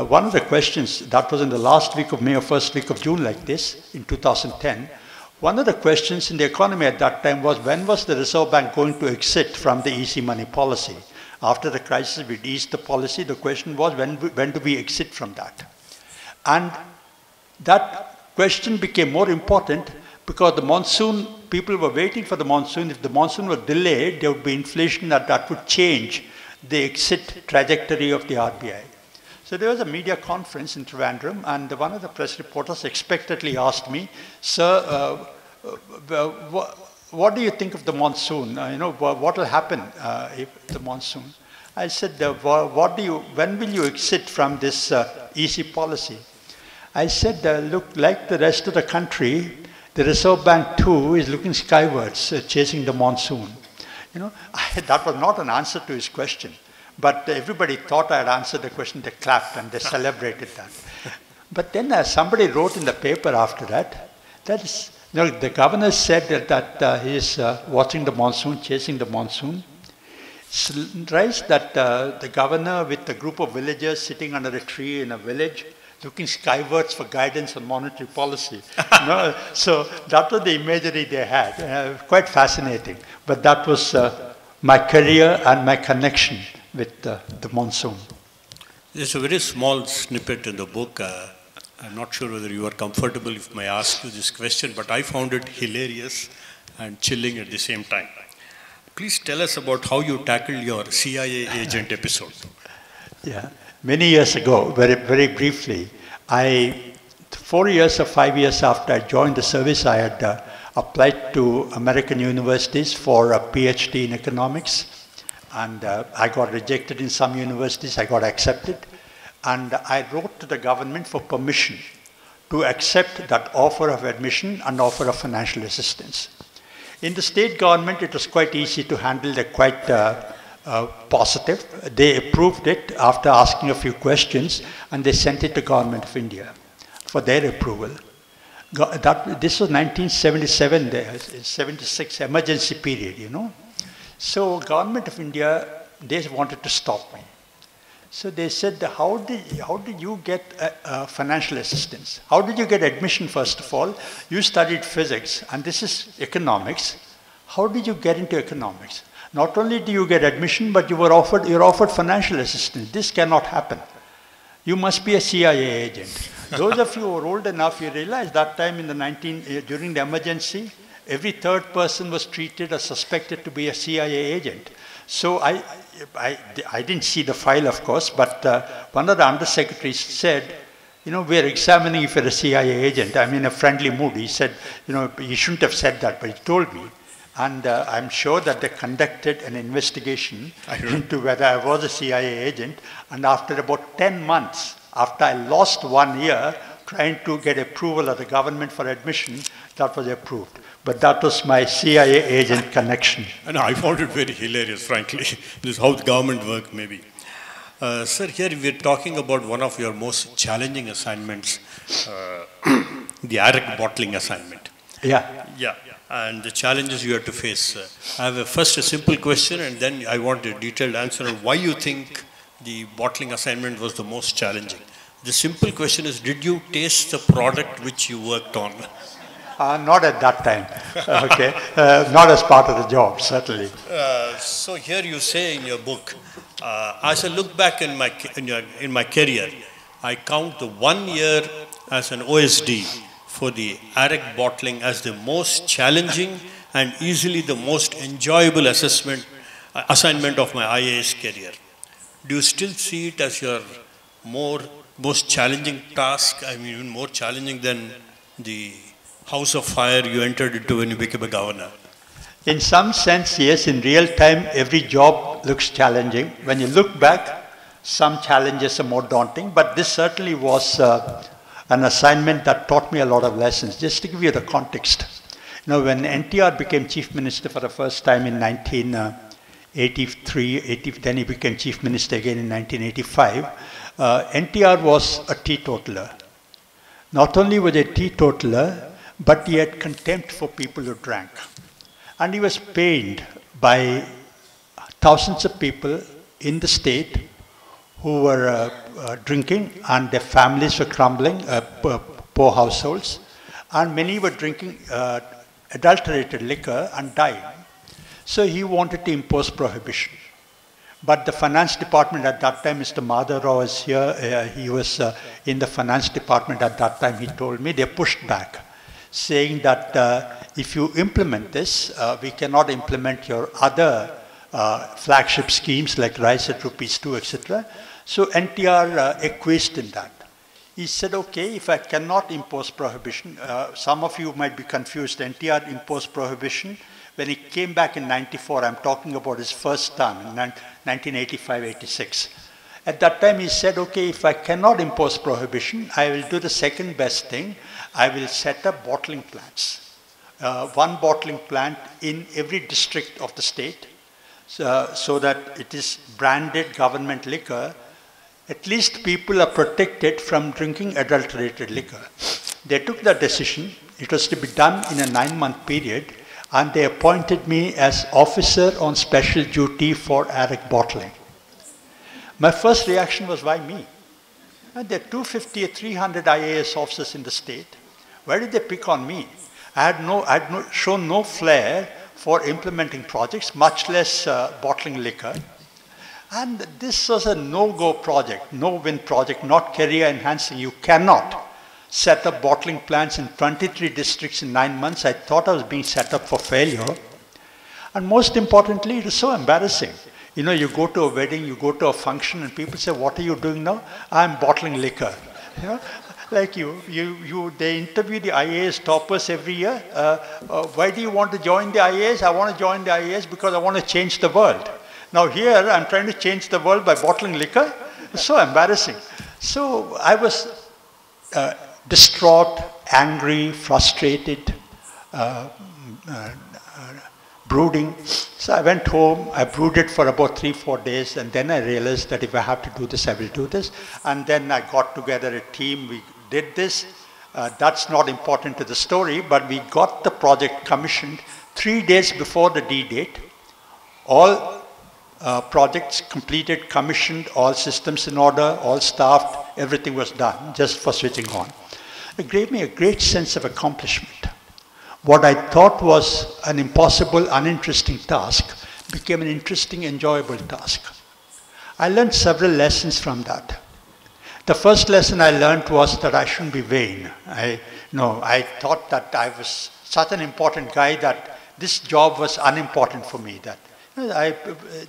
One of the questions, that was in the last week of May or first week of June like this, in 2010, one of the questions in the economy at that time was, when was the Reserve Bank going to exit from the easy money policy? After the crisis, we'd eased the policy. The question was, when do we exit from that? And that question became more important because the monsoon, people were waiting for the monsoon. If the monsoon was delayed, there would be inflation that would change the exit trajectory of the RBI. So there was a media conference in Trivandrum, and one of the press reporters expectantly asked me, "Sir, what do you think of the monsoon? What will happen if the monsoon?" I said, when will you exit from this easy policy? I said, look, like the rest of the country, the Reserve Bank too is looking skywards, chasing the monsoon. That was not an answer to his question. But everybody thought I had answered the question. They clapped and they celebrated that. But then somebody wrote in the paper after that, the governor said that he is watching the monsoon, chasing the monsoon. Writes that the governor with a group of villagers sitting under a tree in a village, looking skywards for guidance on monetary policy. So that was the imagery they had. Quite fascinating. But that was my career and my connection with the monsoon. There's a very small snippet in the book. I'm not sure whether you are comfortable if I ask you this question, but I found it hilarious and chilling at the same time. Please tell us about how you tackled your CIA agent episode. Yeah, many years ago, very, very briefly, 4 years or 5 years after I joined the service, I had applied to American universities for a PhD in economics. And I got rejected in some universities, I got accepted. And I wrote to the government for permission to accept that offer of admission and offer of financial assistance. In the state government, it was quite easy to handle. They're quite positive. They approved it after asking a few questions, and they sent it to Government of India for their approval. This was 1977, 76 emergency period, So Government of India, they wanted to stop me. So they said, how did you get financial assistance? How did you get admission, first of all? You studied physics, and this is economics. How did you get into economics? Not only do you get admission, but you're offered financial assistance. This cannot happen. You must be a CIA agent. Those of you who are old enough, you realize that time during the emergency, every third person was treated or suspected to be a CIA agent. So I didn't see the file, of course, but one of the undersecretaries said, we're examining if you're a CIA agent. I'm in a friendly mood. He said, you shouldn't have said that, but he told me. And I'm sure that they conducted an investigation into whether I was a CIA agent. And after about 10 months, after I lost 1 year trying to get approval of the government for admission, that was approved. But that was my CIA agent connection. And I found it very hilarious, frankly. This is how the government works, maybe. Sir, here we're talking about one of your most challenging assignments, the Arak bottling assignment. Yeah. Yeah. And the challenges you have to face. I have first a simple question, and then I want a detailed answer on why you think the bottling assignment was the most challenging. The simple question is, did you taste the product which you worked on? Not at that time, okay. Not as part of the job, certainly. So here you say in your book, as I look back in my career, I count the 1 year as an OSD for the Arak bottling as the most challenging and easily the most enjoyable assignment of my IAS career. Do you still see it as your most challenging task? I mean, even more challenging than the house of fire you entered into when you became a governor? In some sense, yes. In real time, every job looks challenging. When you look back, some challenges are more daunting, but this certainly was an assignment that taught me a lot of lessons. Just to give you the context, when NTR became Chief Minister for the first time in 1983, then he became Chief Minister again in 1985, NTR was a teetotaler. Not only was he a teetotaler, but he had contempt for people who drank. And he was pained by thousands of people in the state who were drinking, and their families were crumbling, poor households. And many were drinking adulterated liquor and dying. So he wanted to impose prohibition. But the finance department at that time, Mr. Madhavrao is here, he was in the finance department at that time, he told me, they pushed back, saying that if you implement this, we cannot implement your other flagship schemes like Rice at rupees 2, etc. So NTR acquiesced in that. He said, okay, if I cannot impose prohibition, some of you might be confused, NTR imposed prohibition when he came back in 94. I'm talking about his first term in 1985-86. At that time he said, okay, if I cannot impose prohibition, I will do the second best thing. I will set up bottling plants. One bottling plant in every district of the state, so that it is branded government liquor. At least people are protected from drinking adulterated liquor. They took that decision. It was to be done in a 9-month period, and they appointed me as officer on special duty for AREC bottling. My first reaction was, why me? And there are 250 or 300 IAS officers in the state. Why did they pick on me? I had shown no flair for implementing projects, much less bottling liquor. And this was a no-go project, no-win project, not career enhancing. You cannot set up bottling plants in 23 districts in 9 months. I thought I was being set up for failure. And most importantly, it is so embarrassing. You know, you go to a wedding, you go to a function, and people say, what are you doing now? I'm bottling liquor. You know? Like they interview the IAS toppers every year. Why do you want to join the IAS? I want to join the IAS because I want to change the world. Now here, I'm trying to change the world by bottling liquor. It's so embarrassing. So I was distraught, angry, frustrated, brooding. So I went home, I brooded for about 3-4 days, and then I realized that if I have to do this, I will do this. And then I got together a team, we did this. That's not important to the story, but we got the project commissioned 3 days before the D-date. All projects completed, commissioned, all systems in order, all staffed, everything was done just for switching on. It gave me a great sense of accomplishment. What I thought was an impossible, uninteresting task became an interesting, enjoyable task. I learned several lessons from that. The first lesson I learned was that I shouldn't be vain. I thought that I was such an important guy that this job was unimportant for me. That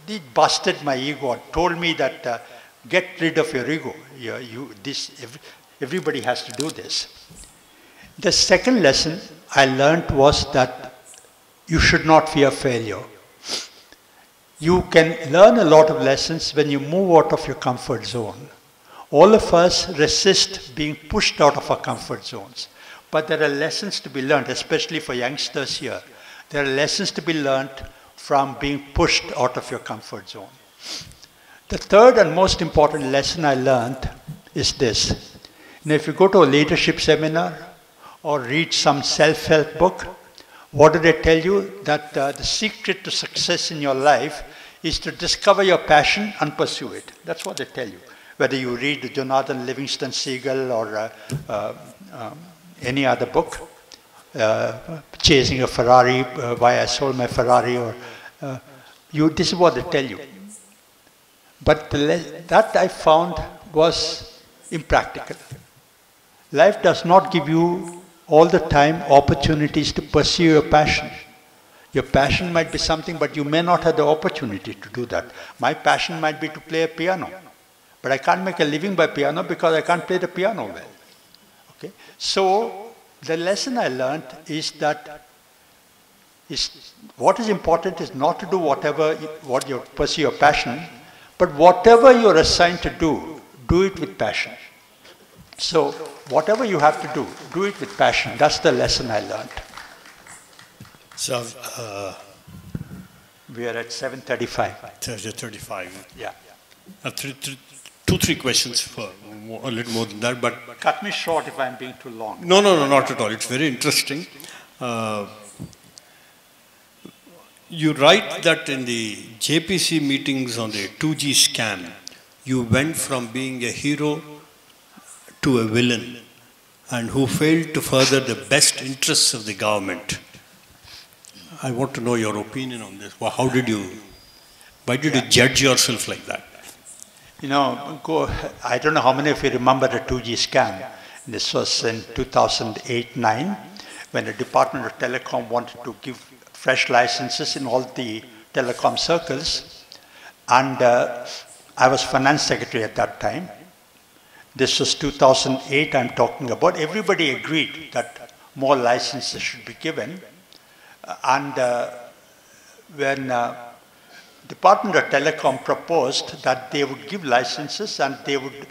it busted my ego, told me that get rid of your ego. Everybody has to do this. The second lesson I learned was that you should not fear failure. You can learn a lot of lessons when you move out of your comfort zone. All of us resist being pushed out of our comfort zones. But there are lessons to be learned, especially for youngsters here. There are lessons to be learned from being pushed out of your comfort zone. The third and most important lesson I learned is this. If you go to a leadership seminar or read some self-help book, what do they tell you? That the secret to success in your life is to discover your passion and pursue it. That's what they tell you. Whether you read Jonathan Livingston Seagull or any other book, Chasing a Ferrari, Why I Sold My Ferrari, or this is what they tell you. But that I found was impractical. Life does not give you all the time opportunities to pursue your passion. Your passion might be something, but you may not have the opportunity to do that. My passion might be to play a piano, but I can't make a living by piano because I can't play the piano well. Okay? So the lesson I learned is that what is important is not to do what you pursue your passion, but whatever you're assigned to do, do it with passion. So whatever you have to do it with passion. That's the lesson I learned. So we are at 7:35. 35. Yeah. Two, three questions for a little more than that, but cut me short if I'm being too long. No, not at all. It's very interesting. You write that in the JPC meetings on the 2G scam, you went from being a hero to a villain, and who failed to further the best interests of the government. I want to know your opinion on this. Why did you judge yourself like that? I don't know how many of you remember the 2G scam. This was in 2008-9, when the Department of Telecom wanted to give fresh licenses in all the telecom circles, and I was finance secretary at that time. This was 2008 I'm talking about. Everybody agreed that more licenses should be given. And when Department of Telecom proposed that they would give licenses and they would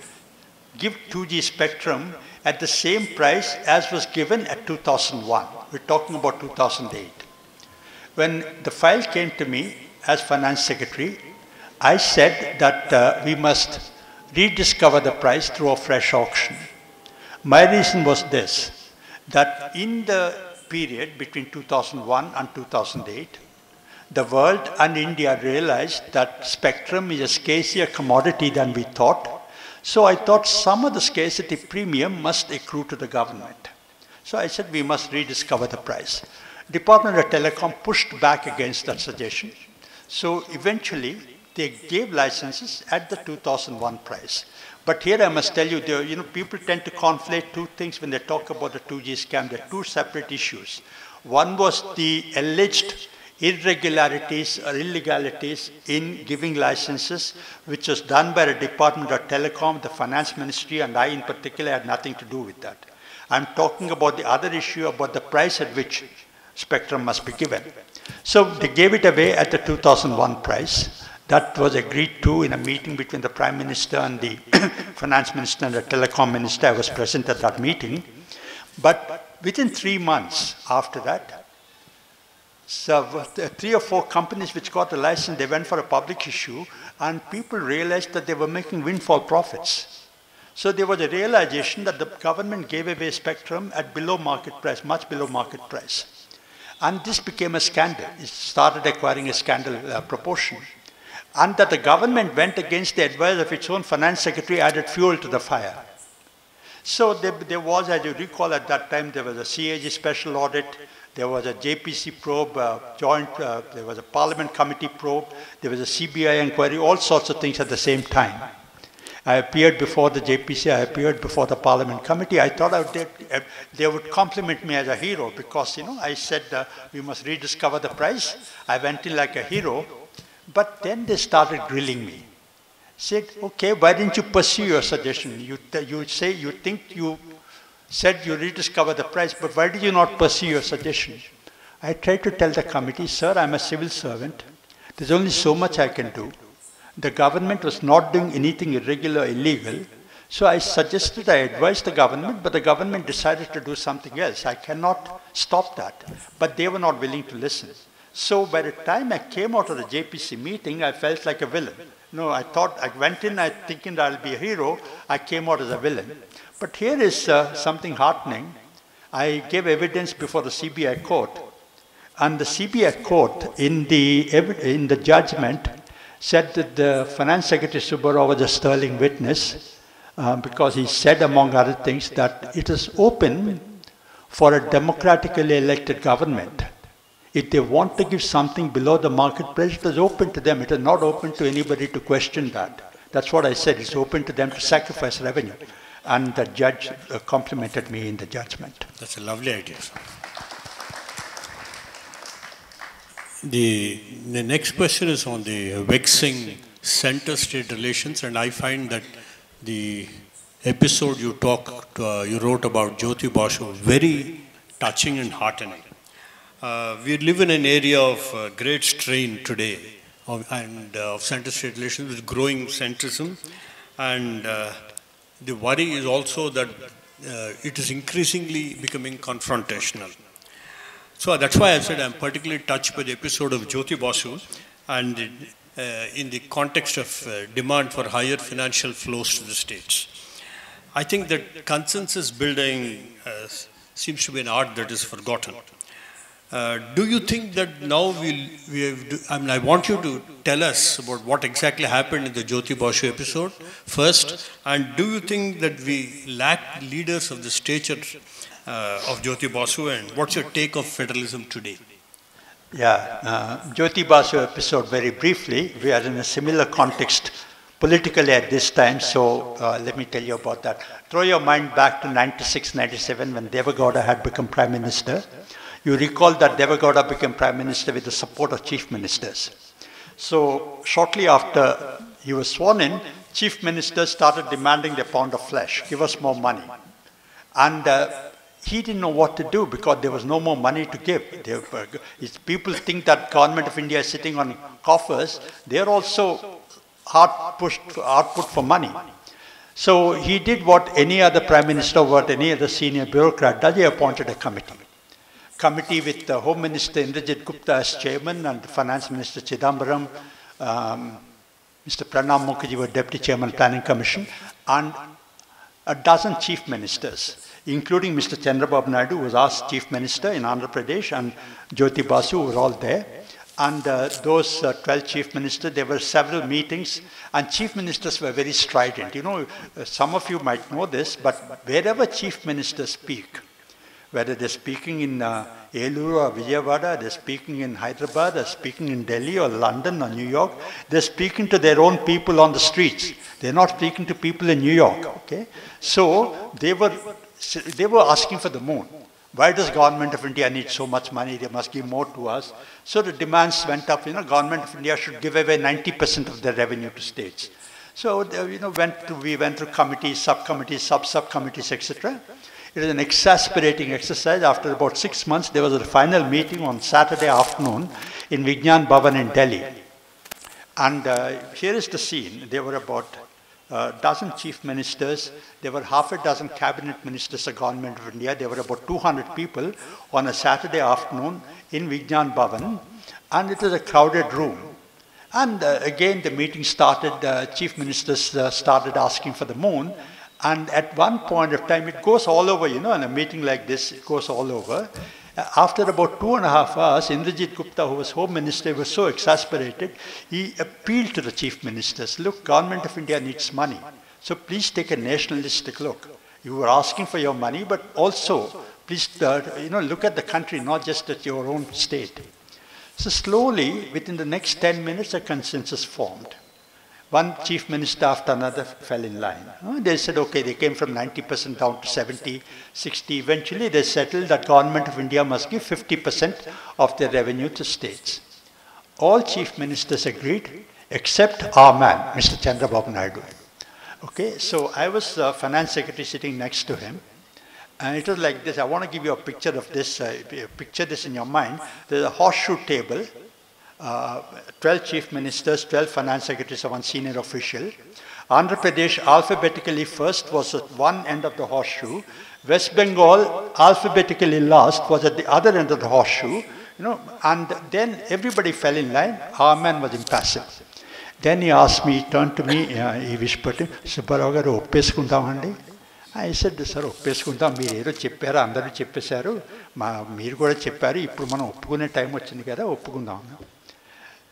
give 2G spectrum at the same price as was given at 2001. We're talking about 2008. When the file came to me as finance secretary, I said that we must rediscover the price through a fresh auction. My reason was this, that in the period between 2001 and 2008, the world and India realized that spectrum is a scarcer commodity than we thought. So I thought some of the scarcity premium must accrue to the government. So I said we must rediscover the price. Department of Telecom pushed back against that suggestion. So eventually they gave licenses at the 2001 price. But here I must tell you, people tend to conflate two things when they talk about the 2G scam. There are two separate issues. One was the alleged irregularities or illegalities in giving licenses, which was done by the Department of Telecom, the Finance Ministry, and I in particular had nothing to do with that. I'm talking about the other issue about the price at which spectrum must be given. So they gave it away at the 2001 price. That was agreed to in a meeting between the Prime Minister and the Finance Minister and the Telecom Minister. I was present at that meeting. But within 3 months after that, so 3 or 4 companies which got a license, they went for a public issue, and people realized that they were making windfall profits. So there was a realization that the government gave away spectrum at below market price, much below market price. And this became a scandal. It started acquiring a scandal proportion. And that the government went against the advice of its own finance secretary, added fuel to the fire. So there was, as you recall at that time, there was a CAG special audit, there was a JPC probe, there was a Parliament committee probe, there was a CBI inquiry, all sorts of things at the same time. I appeared before the JPC, I appeared before the Parliament committee. I thought they would compliment me as a hero because, I said we must rediscover the price. I went in like a hero, but then they started grilling me. Said, okay, why didn't you pursue your suggestion? You think you said you rediscover the price, but why did you not pursue your suggestion? I tried to tell the committee, sir, I'm a civil servant. There's only so much I can do. The government was not doing anything irregular or illegal. So I advised the government, but the government decided to do something else. I cannot stop that. But they were not willing to listen. So by the time I came out of the JPC meeting, I felt like a villain. No, I went in thinking that I'll be a hero. I came out as a villain. But here is something heartening. I gave evidence before the CBI court. And the CBI court, in the judgment, said that the Finance Secretary Subbarao was a sterling witness because he said, among other things, that it is open for a democratically elected government. If they want to give something below the market price, it is open to them. It is not open to anybody to question that. That's what I said. It's open to them to sacrifice revenue. And the judge complimented me in the judgment. That's a lovely idea. The next question is on the vexing center-state relations, and I find that the episode you wrote about Jyoti Basu was very touching and heartening. We live in an area of great strain today of center-state relations with growing centrism, and the worry is also that it is increasingly becoming confrontational. So that's why I said I'm particularly touched by the episode of Jyoti Basu and in the context of demand for higher financial flows to the states. I think that consensus building seems to be an art that is forgotten. Do you think that now I want you to tell us about what exactly happened in the Jyoti Basu episode first, and do you think that we lack leaders of the stature of Jyoti Basu, and what's your take of federalism today? Yeah, Jyoti Basu episode, very briefly, we are in a similar context politically at this time, so let me tell you about that. Throw your mind back to 96, 97 when Deve Gowda had become Prime Minister. You recall that Deve Gowda became Prime Minister with the support of Chief Ministers. So shortly after he was sworn in, chief minister started demanding the pound of flesh, give us more money. And he didn't know what to do because there was no more money to give. People think that government of India is sitting on coffers. They're also hard put for money. So he did what any other prime minister, what any other senior bureaucrat does. He appointed a committee. Committee with the Home Minister Indrajit Gupta as chairman and the Finance Minister Chidambaram, Mr. Pranab Mukherjee was Deputy Chairman Planning Commission, and a dozen chief ministers, including Mr. Chandrababu Naidu, who was our chief minister in Andhra Pradesh, and Jyoti Basu were all there. And those 12 chief ministers, there were several meetings, and chief ministers were very strident. You know, some of you might know this, but wherever chief ministers speak, whether they're speaking in Eluru or Vijayawada, they're speaking in Hyderabad, they're speaking in Delhi or London or New York, they're speaking to their own people on the streets. They're not speaking to people in New York, okay? So they were asking for the moon. Why does government of India need so much money? They must give more to us. So the demands went up. You know, government of India should give away 90% of their revenue to states. So you know, we went through committees, subcommittees, sub-subcommittees, etc. It was an exasperating exercise. After about 6 months, there was a final meeting on Saturday afternoon in Vigyan Bhavan in Delhi. And here is the scene. There were about a dozen chief ministers. There were half a dozen cabinet ministers of government of India. There were about 200 people on a Saturday afternoon in Vigyan Bhavan. And it was a crowded room. And again, the meeting started. Chief ministers started asking for the moon. And at one point of time, it goes all over, you know, in a meeting like this, it goes all over. After about 2.5 hours, Indrajit Gupta, who was Home Minister, was so exasperated, he appealed to the chief ministers, look, government of India needs money. So please take a nationalistic look. You were asking for your money, but also, please, you know, look at the country, not just at your own state. So slowly, within the next 10 minutes, a consensus formed. One chief minister after another fell in line. They said, okay, they came from 90% down to 70, 60. Eventually, they settled that government of India must give 50% of their revenue to states. All chief ministers agreed, except our man, Mr. Chandrababu Naidu. Okay, so I was finance secretary sitting next to him. And it was like this. I want to give you a picture of this. Picture this in your mind. There's a horseshoe table. 12 chief ministers, 12 finance secretaries, and one senior official. Andhra Pradesh alphabetically first was at one end of the horseshoe. West Bengal alphabetically last was at the other end of the horseshoe. You know, and then everybody fell in line. Our man was impassive. Then he asked me, he turned to me, he whispered, Subbarao garu oppesukundamandi. I said, sir, oppesukundam meer edo chepparu andaru cheppesaru meer kuda chepparu ippudu manam oppukune time vachindi kada oppukundam.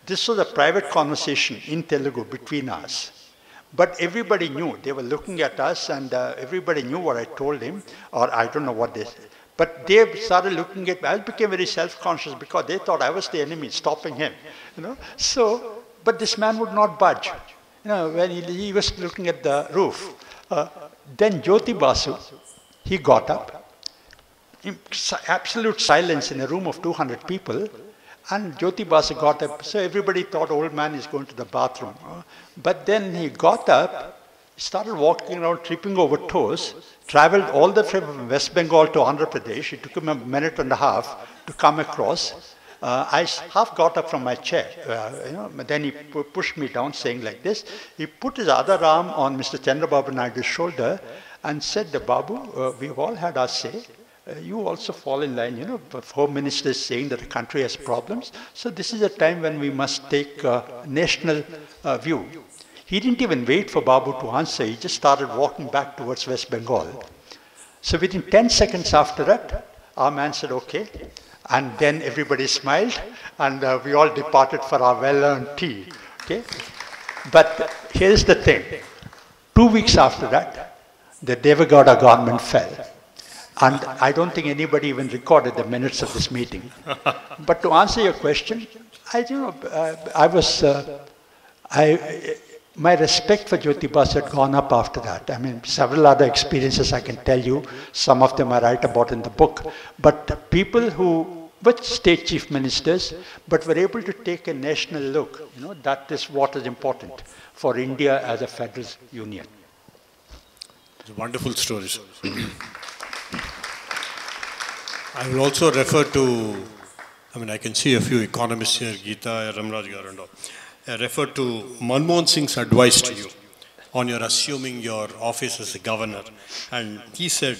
This was a private conversation in Telugu between us. But everybody knew. They were looking at us and everybody knew what I told him, or I don't know what they said. But they started looking at me. I became very self-conscious because they thought I was the enemy, stopping him. You know? So, but this man would not budge. You know, when he was looking at the roof. Then Jyoti Basu, he got up. Absolute silence in a room of 200 people. And Jyoti Basu got up, so everybody thought old man is going to the bathroom. But then he got up, started walking around, tripping over toes, traveled all the way from West Bengal to Andhra Pradesh. It took him a minute and a half to come across. I half got up from my chair. You know, then he pushed me down, saying like this. He put his other arm on Mr. Chandrababu Naidu's shoulder and said, Babu, we've all had our say. You also fall in line, you know, Home Minister is saying that the country has problems. So this is a time when we must take a national view. He didn't even wait for Babu to answer. He just started walking back towards West Bengal. So within 10 seconds after that, our man said, okay. And then everybody smiled and we all departed for our well-earned tea. Okay? But here's the thing. 2 weeks after that, the Devagowda government fell. And I don't think anybody even recorded the minutes of this meeting. But to answer your question, my respect for Jyoti Basu had gone up after that. I mean, several other experiences I can tell you. Some of them I write about in the book. But people who with state chief ministers, but were able to take a national look. That is what is important for India as a federal union. Wonderful stories. I will also refer to, I can see a few economists here, Geeta, Ramraj Garu and all. I refer to Manmohan Singh's advice to you on your assuming your office as a governor. And he said,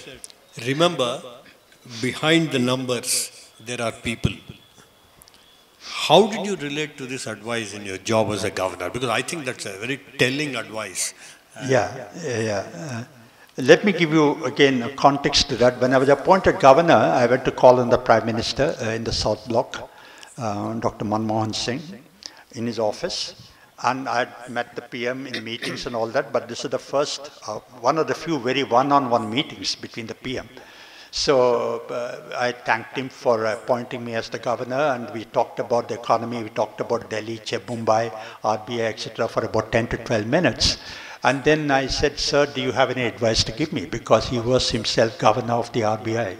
remember, behind the numbers, there are people. How did you relate to this advice in your job as a governor? Because I think that's a very telling advice. Let me give you again a context to that. When I was appointed governor, I went to call on the Prime Minister in the South Block, Dr. Manmohan Singh, in his office. And I had met the PM in meetings and all that, but this is the first, one of the few very one-on-one meetings between the PM. So I thanked him for appointing me as the governor, and we talked about the economy, we talked about Delhi, Mumbai, RBI, etc. for about 10 to 12 minutes. And then I said, sir, do you have any advice to give me? Because he was himself governor of the RBI.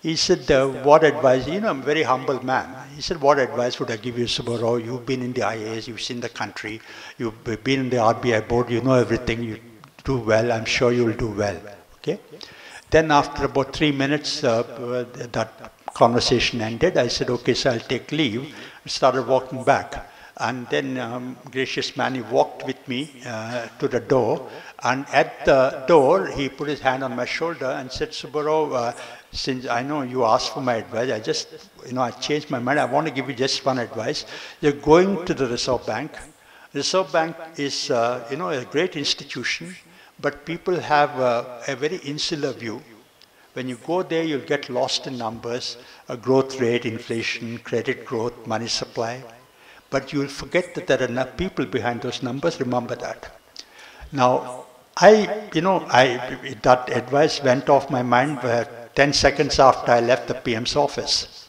He said, what advice? I'm a very humble man. He said, what advice would I give you, Subbarao? You've been in the IAS, you've seen the country, you've been in the RBI board, you know everything, you do well, I'm sure you'll do well. Okay? Then after about 3 minutes, that conversation ended. I said, okay, so I'll take leave. I started walking back. And then, gracious man, he walked with me to the door. And at the door, he put his hand on my shoulder and said, Subbarao, since I know you asked for my advice, I changed my mind. I want to give you just one advice. You're going to the Reserve Bank. Reserve Bank is, a great institution, but people have a very insular view. When you go there, you'll get lost in numbers, growth rate, inflation, credit growth, money supply. But you will forget that there are enough people behind those numbers. Remember that. Now, that advice went off my mind 10 seconds after I left the PM's office.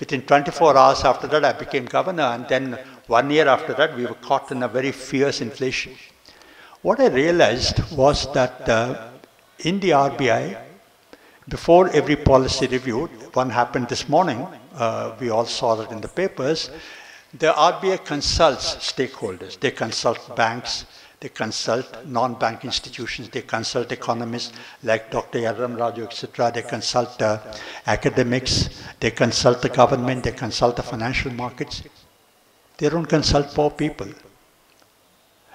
Within 24 hours after that, I became governor, and then 1 year after that, we were caught in a very fierce inflation. What I realized was that in the RBI, before every policy review, one happened this morning, we all saw that in the papers, the RBI consults stakeholders. They consult banks, they consult non-bank institutions, they consult economists like Dr. Yarram Raju, etc. They consult academics, they consult the government, they consult the financial markets. They don't consult poor people.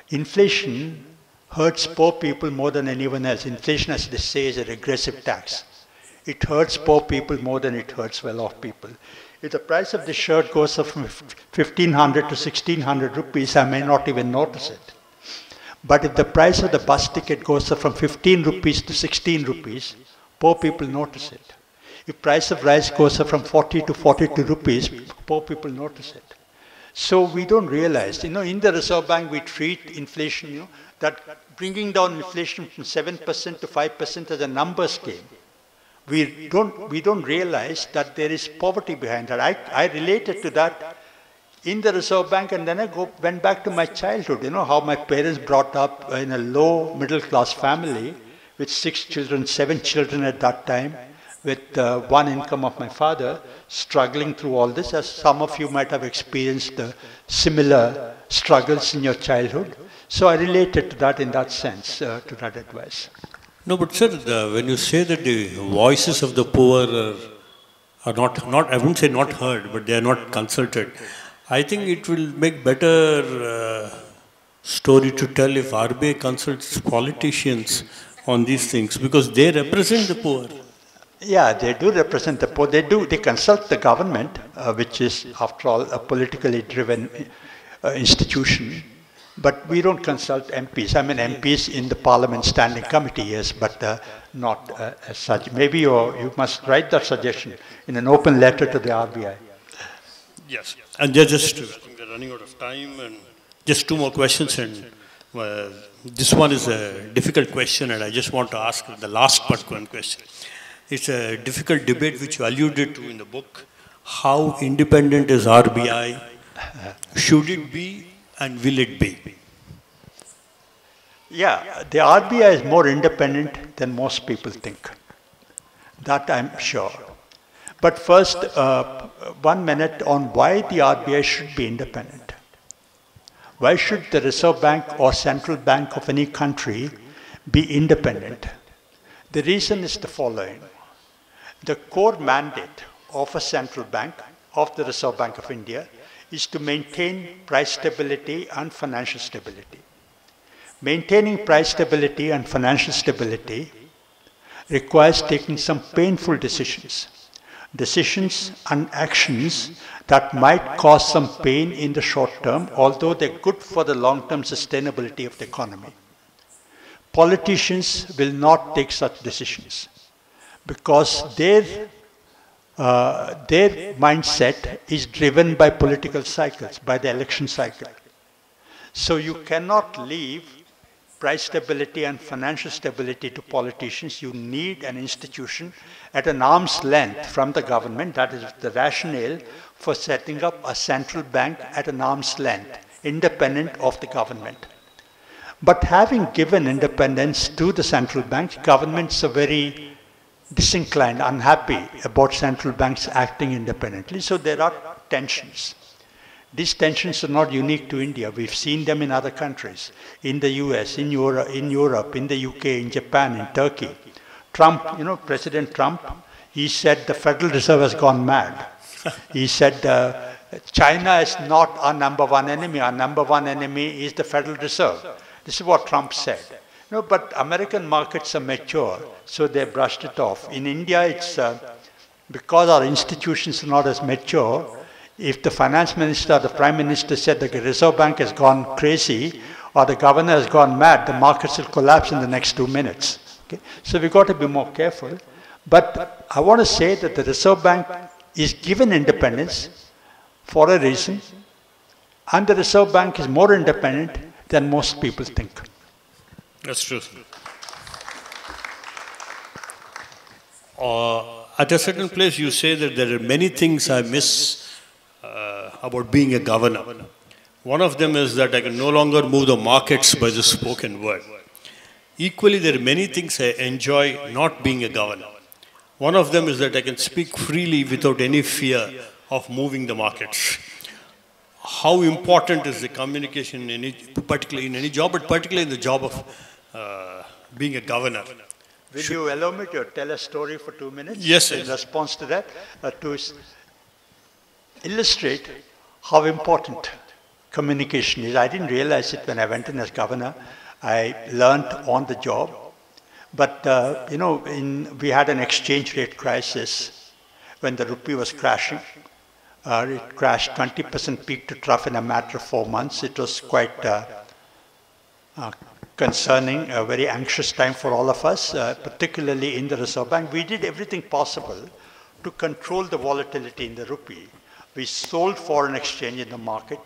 Inflation hurts poor people more than anyone else. Inflation, as they say, is a regressive tax. It hurts poor people more than it hurts well-off people. If the price of the shirt goes up from 1,500 to 1,600 rupees, I may not even notice it. But if the price of the bus ticket goes up from 15 rupees to 16 rupees, poor people notice it. If price of rice goes up from 40 to 42 rupees, poor people notice it. So we don't realize, in the Reserve Bank we treat inflation, that bringing down inflation from 7% to 5% as a numbers game. We don't realize that there is poverty behind that. I related to that in the Reserve Bank, and then I went back to my childhood, how my parents brought up in a low middle class family with 6 children, 7 children at that time, with one income of my father, struggling through all this, as some of you might have experienced similar struggles in your childhood. So I related to that in that sense, to that advice. No, but sir, when you say that the voices of the poor are not, I wouldn't say not heard, but they are not consulted, I think it will make better story to tell if RBI consults politicians on these things, because they represent the poor. Yeah, they do represent the poor. They consult the government, which is, after all, a politically driven institution. But we don't consult MPs. I mean, MPs in the Parliament Standing Committee, yes, but not as such. Maybe you must write that suggestion in an open letter to the RBI. Yes. And just I think we're running out of time, and just 2 more questions. And this one is a difficult question, and I just want to ask the last but one question. It's a difficult debate which you alluded to in the book. How independent is RBI? Should it be? And will it be? Yeah, the RBI is more independent than most people think. That I'm sure. But first, 1 minute on why the RBI should be independent. Why should the Reserve Bank or Central Bank of any country be independent? The reason is the following. The core mandate of a central bank, of the Reserve Bank of India, is to maintain price stability and financial stability. Maintaining price stability and financial stability requires taking some painful decisions. Decisions and actions that might cause some pain in the short term, although they're good for the long-term sustainability of the economy. Politicians will not take such decisions because their mindset is driven by political cycles, by the election cycle. So you cannot leave price stability and financial stability to politicians. You need an institution at an arm's length from the government. That is the rationale for setting up a central bank at an arm's length, independent of the government. But having given independence to the central banks, governments are very disinclined, unhappy about central banks acting independently. So there are tensions. These tensions are not unique to India. We've seen them in other countries, in the US, in Europe, in the UK, in Japan, in Turkey. Trump, President Trump, he said the Federal Reserve has gone mad. He said China is not our number one enemy. Our number one enemy is the Federal Reserve. This is what Trump said. But American markets are mature, so they brushed it off. In India, it's because our institutions are not as mature. If the finance minister or the prime minister said the Reserve Bank has gone crazy or the governor has gone mad, the markets will collapse in the next 2 minutes. Okay? So we've got to be more careful. But I want to say that the Reserve Bank is given independence for a reason, and the Reserve Bank is more independent than most people think. That's true. At a certain place, you say that there are many things I miss about being a governor. One of them is that I can no longer move the markets by the spoken word. Equally, there are many things I enjoy not being a governor. One of them is that I can speak freely without any fear of moving the markets. How important is the communication, particularly in any job, but particularly in the job of being a governor? Will you allow me to tell a story for 2 minutes? Yes, in response to that, to illustrate how important communication is. I didn't realize it when I went in as governor. I learned on the job. But, we had an exchange rate crisis when the rupee was crashing. It crashed 20% peak to trough in a matter of 4 months. It was quite concerning, a very anxious time for all of us, particularly in the Reserve Bank. We did everything possible to control the volatility in the rupee. We sold foreign exchange in the market.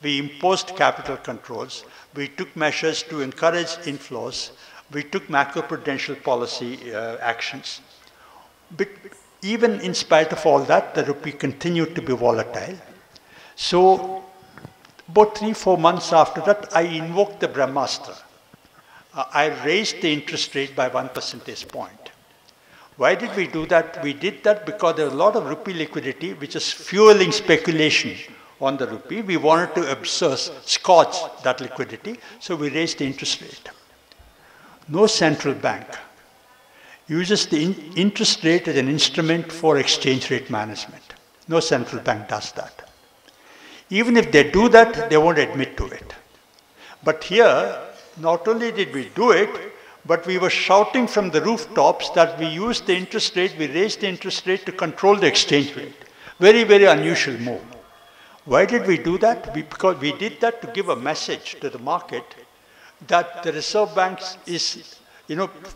We imposed capital controls. We took measures to encourage inflows. We took macroprudential policy actions. But even in spite of all that, the rupee continued to be volatile. So about 3-4 months after that, I invoked the Brahmastra. I raised the interest rate by 1 percentage point. Why did we do that? We did that because there was a lot of rupee liquidity which is fueling speculation on the rupee. We wanted to scorch that liquidity, so we raised the interest rate. No central bank uses the interest rate as an instrument for exchange rate management. No central bank does that. Even if they do that, they won't admit to it. But here, not only did we do it, but we were shouting from the rooftops that we used the interest rate, we raised the interest rate to control the exchange rate. Very, very unusual move. Why did we do that? Because we did that to give a message to the market that the Reserve Bank is,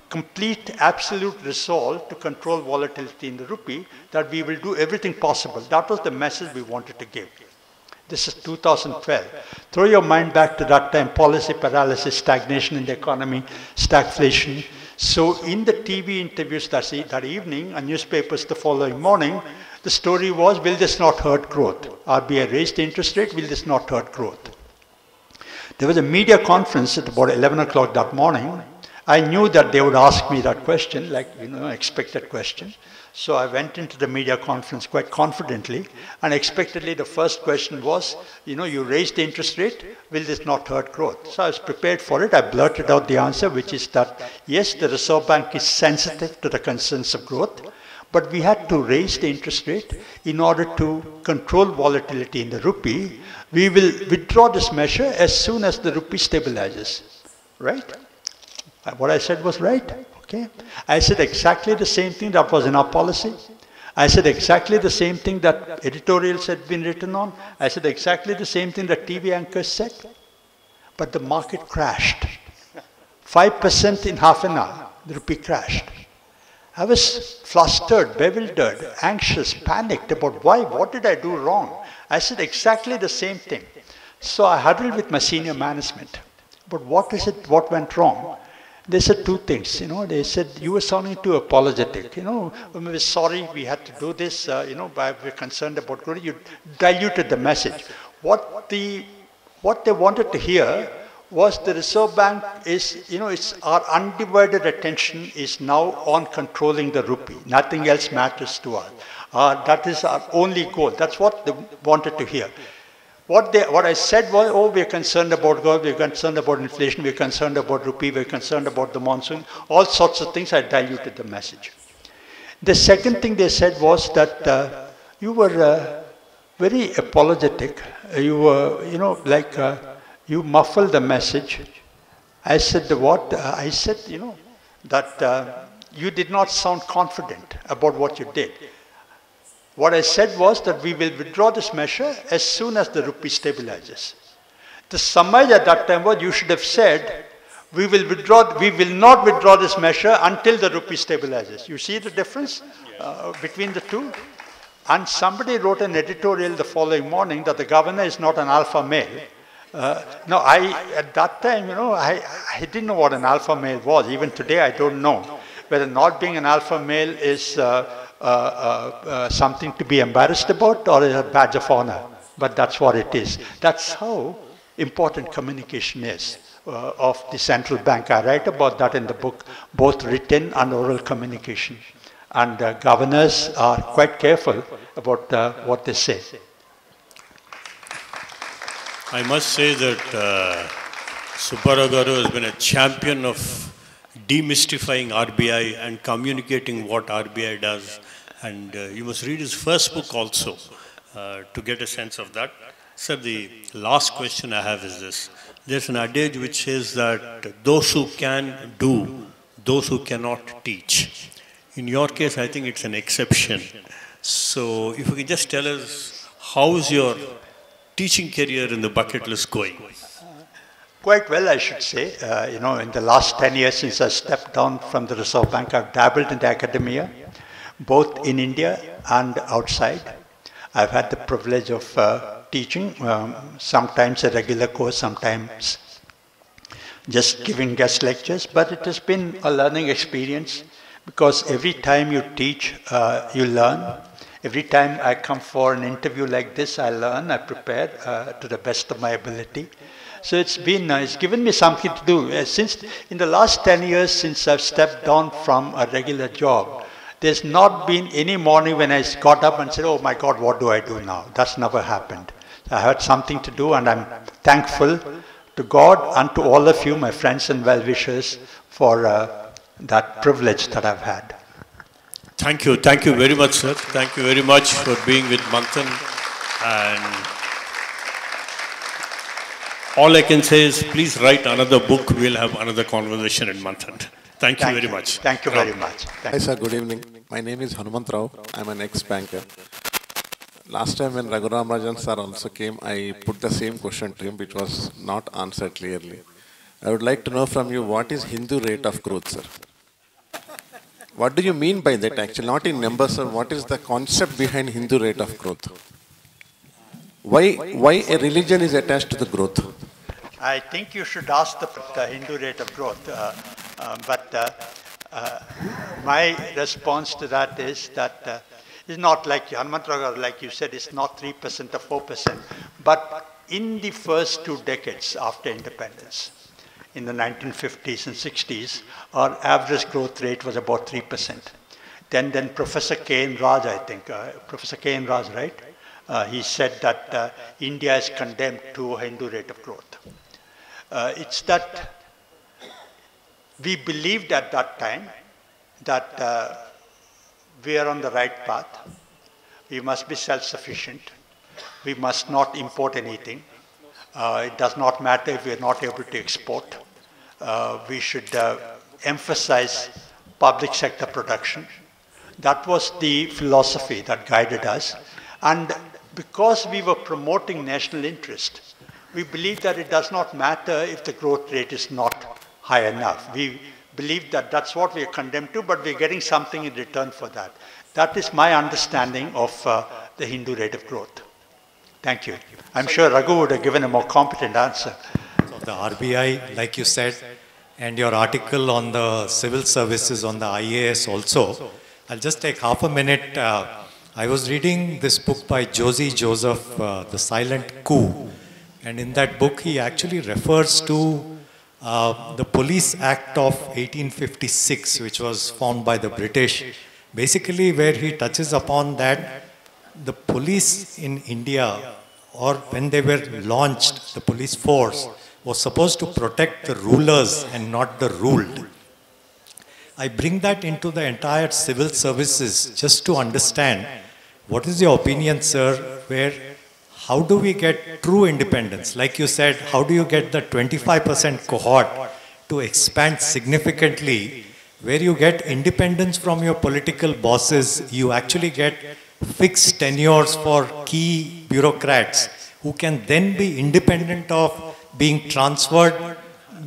complete, absolute resolve to control volatility in the rupee, that we will do everything possible. That was the message we wanted to give. This is 2012. Throw your mind back to that time, policy paralysis, stagnation in the economy, stagflation. So in the TV interviews that evening and newspapers the following morning, the story was, will this not hurt growth? RBI raised the interest rate, will this not hurt growth? There was a media conference at about 11 o'clock that morning, I knew that they would ask me that question, like, expected question. So I went into the media conference quite confidently, and expectedly the first question was, you raised the interest rate, will this not hurt growth? So I was prepared for it. I blurted out the answer, which is that, yes, the Reserve Bank is sensitive to the concerns of growth, but we had to raise the interest rate in order to control volatility in the rupee. We will withdraw this measure as soon as the rupee stabilizes, right? What I said was right. Okay. I said exactly the same thing that was in our policy. I said exactly the same thing that editorials had been written on. I said exactly the same thing that TV anchors said. But the market crashed. 5% in half an hour, the rupee crashed. I was flustered, bewildered, anxious, panicked about why, what did I do wrong? I said exactly the same thing. So I huddled with my senior management. But what went wrong? They said two things, they said, you were sounding too apologetic, we're sorry we had to do this, we're concerned about growth. You diluted the message. What they wanted to hear was the Reserve Bank is, it's our undivided attention is now on controlling the rupee. Nothing else matters to us. That is our only goal. That's what they wanted to hear. What I said was, we're concerned about growth, we're concerned about inflation, we're concerned about rupee, we're concerned about the monsoon, all sorts of things. I diluted the message. The second thing they said was that you were very apologetic. You were, you muffled the message. I said, what? I said, that you did not sound confident about what you did. What I said was that we will withdraw this measure as soon as the rupee stabilizes. The summary at that time was, you should have said, we will not withdraw this measure until the rupee stabilizes. You see the difference between the two? And somebody wrote an editorial the following morning that the governor is not an alpha male. At that time, I didn't know what an alpha male was. Even today, I don't know whether not being an alpha male is something to be embarrassed about or a badge of honor. But that's what it is. That's how important communication is of the central bank. I write about that in the book, both written and oral communication. And governors are quite careful about what they say. I must say that Subbarao Garu has been a champion of demystifying RBI and communicating what RBI does. And you must read his first book also to get a sense of that. Sir, the last question I have is this. There's an adage which says that those who can do, those who cannot teach. In your case, I think it's an exception. So if you can just tell us, how is your teaching career in the bucket list going? Quite well, I should say. In the last 10 years since I stepped down from the Reserve Bank, I've dabbled in the academia, both in India and outside. I've had the privilege of teaching, sometimes a regular course, sometimes just giving guest lectures, but it has been a learning experience because every time you teach, you learn. Every time I come for an interview like this, I learn, I prepare to the best of my ability. So it's given me something to do. Since in the last 10 years since I've stepped down from a regular job, there's not been any morning when I got up and said, oh my God, what do I do now? That's never happened. I had something to do, and I'm thankful to God and to all of you, my friends and well-wishers, for that privilege that I've had. Thank you. Thank you very much, sir. Thank you very much for being with Manthan. And all I can say is, please write another book. We'll have another conversation in Manthan. Thank you very much. Thank you very much. Hi, sir. Good evening. My name is Hanumantrao. I'm an ex-banker. Last time when Raghuram Rajan sir also came, I put the same question to him, which was not answered clearly. I would like to know from you, what is Hindu rate of growth, sir? What do you mean by that actually? Not in numbers, sir. What is the concept behind Hindu rate of growth? Why a religion is attached to the growth? I think you should ask the Hindu rate of growth. My response to that is that it's not like Hanumantrao, like you said, it's not 3% or 4%. But in the first 2 decades after independence, in the 1950s and 60s, our average growth rate was about 3%. Then Professor K. N. Raj, I think, Professor K. N. Raj, right? He said that India is condemned to a Hindu rate of growth. It's that we believed at that time that we are on the right path. We must be self-sufficient. We must not import anything. It does not matter if we are not able to export. We should emphasize public sector production. That was the philosophy that guided us. And because we were promoting national interest, we believed that it does not matter if the growth rate is not high enough. We believed that that's what we are condemned to, but we're getting something in return for that. That is my understanding of the Hindu rate of growth. Thank you. I'm sure Raghu would have given a more competent answer. So the RBI, like you said, and your article on the civil services on the IAS also, I'll just take half a minute. I was reading this book by Josie Joseph, The Silent Coup. And in that book, he actually refers to the Police Act of 1856, which was formed by the British, basically where he touches upon that the police in India, or when they were launched, the police force was supposed to protect the rulers and not the ruled. I bring that into the entire civil services just to understand what is your opinion, sir, where how do we get true independence? Like you said, how do you get the 25% cohort to expand significantly, where you get independence from your political bosses, you actually get fixed tenures for key bureaucrats who can then be independent of being transferred,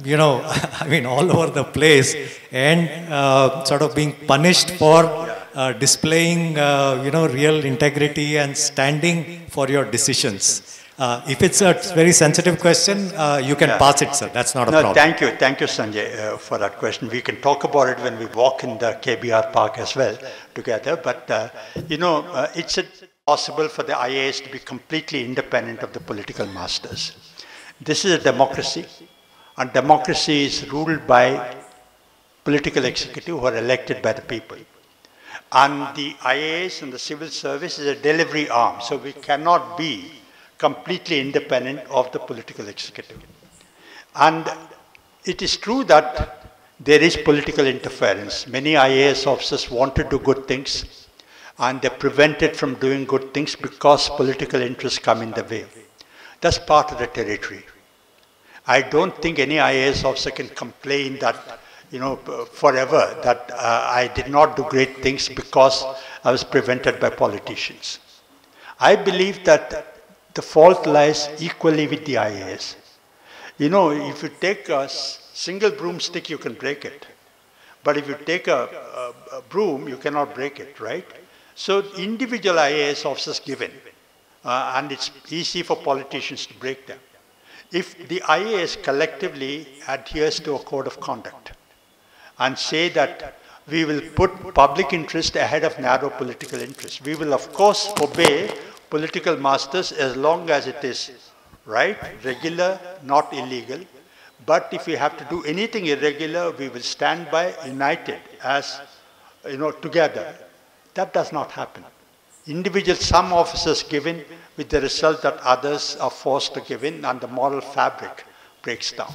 you know, I mean, all over the place, and sort of being punished for displaying, you know, real integrity and standing for your decisions. If it's a very sensitive question, you can pass it, sir. That's not a problem. Thank you, Sanjay, for that question. We can talk about it when we walk in the KBR park as well together. But you know, it's possible for the IAS to be completely independent of the political masters. This is a democracy, and democracy is ruled by political executive who are elected by the people. And the IAS and the civil service is a delivery arm, so we cannot be completely independent of the political executive. And it is true that there is political interference. Many IAS officers want to do good things, and they're prevented from doing good things because political interests come in the way. That's part of the territory. I don't think any IAS officer can complain that, you know, forever, that I did not do great things because I was prevented by politicians. I believe that the fault lies equally with the IAS. You know, if you take a single broomstick, you can break it. But if you take a broom, you cannot break it, right? So individual IAS officers given, and it's easy for politicians to break them. If the IAS collectively adheres to a code of conduct and say that we will put public interest ahead of narrow political interest, we will of course obey political masters as long as it is right, regular, not illegal. But if we have to do anything irregular, we will stand by, united, as, you know, together. That does not happen. Individual, some officers give in with the result that others are forced to give in, and the moral fabric breaks down.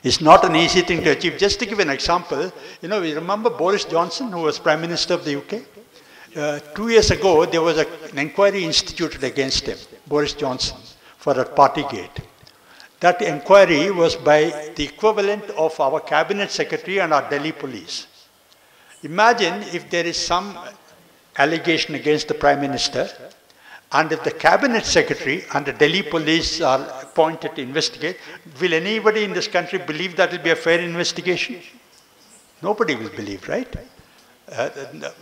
It's not an easy thing to achieve. Just to give an example, you know, you remember Boris Johnson, who was Prime Minister of the UK? 2 years ago, there was an inquiry instituted against him, Boris Johnson, for a Partygate. That inquiry was by the equivalent of our cabinet secretary and our Delhi police. Imagine if there is some allegation against the Prime Minister, and if the cabinet secretary and the Delhi police are appointed to investigate, will anybody in this country believe that will be a fair investigation? Nobody will believe, right?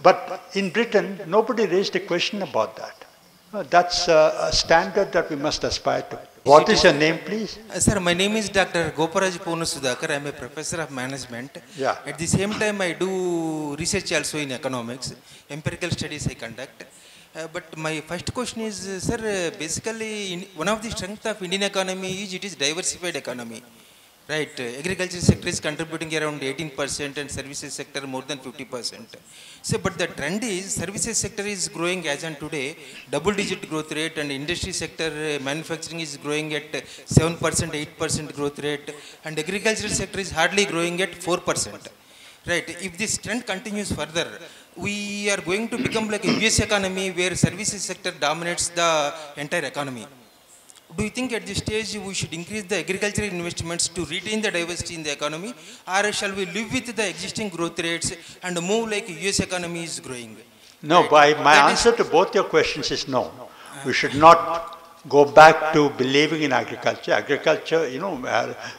But in Britain, nobody raised a question about that. That's a standard that we must aspire to. What is your name, please? Sir, my name is Dr. Goparaj Purnasudhakar. I am a professor of management. Yeah. At the same time, I do research also in economics. Empirical studies I conduct. But my first question is, sir, basically one of the strengths of Indian economy is it is diversified economy. Right, agriculture sector is contributing around 18% and services sector more than 50%. So, but the trend is services sector is growing as on today, double-digit growth rate, and industry sector manufacturing is growing at 7%, 8% growth rate, and agricultural sector is hardly growing at 4%. Right, if this trend continues further, we are going to become like a US economy where services sector dominates the entire economy. Do you think at this stage we should increase the agricultural investments to retain the diversity in the economy, or shall we live with the existing growth rates and move like US economy is growing? No, Right. my answer to both your questions is no. We should not go back to believing in agriculture. Agriculture,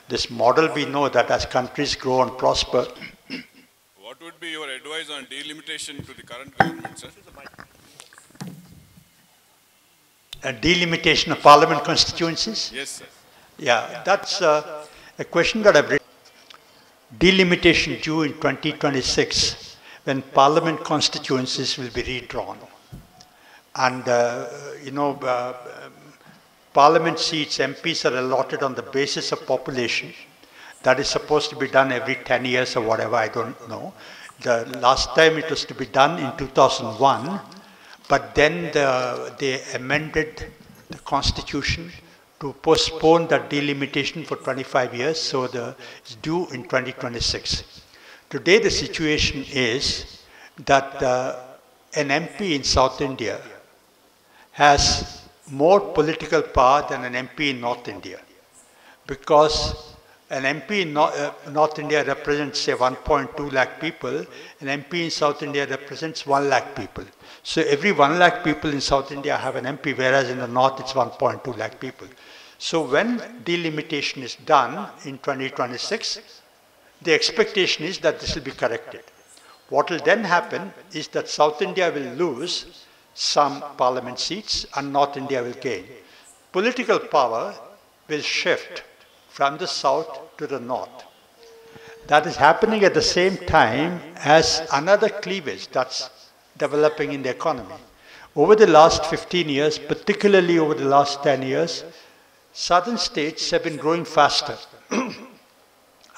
this model we know that as countries grow and prosper. What would be your advice on delimitation to the current government, sir? A delimitation of parliament constituencies? Yes, sir. Yeah, that's a question that I've written. Delimitation due in 2026 when parliament constituencies will be redrawn. And, parliament seats, MPs are allotted on the basis of population. That is supposed to be done every 10 years or whatever, I don't know. The last time it was to be done in 2001. But then they amended the constitution to postpone that delimitation for 25 years, so it's due in 2026. Today the situation is that an MP in South India has more political power than an MP in North India, because an MP in North India represents, say, 1.2 lakh people, an MP in South India represents 1 lakh people. So every 1 lakh people in South India have an MP, whereas in the North it's 1.2 lakh people. So when delimitation is done in 2026, the expectation is that this will be corrected. What will then happen is that South India will lose some parliament seats and North India will gain. Political power will shift from the south to the north. That is happening at the same time as another cleavage that's developing in the economy. Over the last 15 years, particularly over the last 10 years, southern states have been growing faster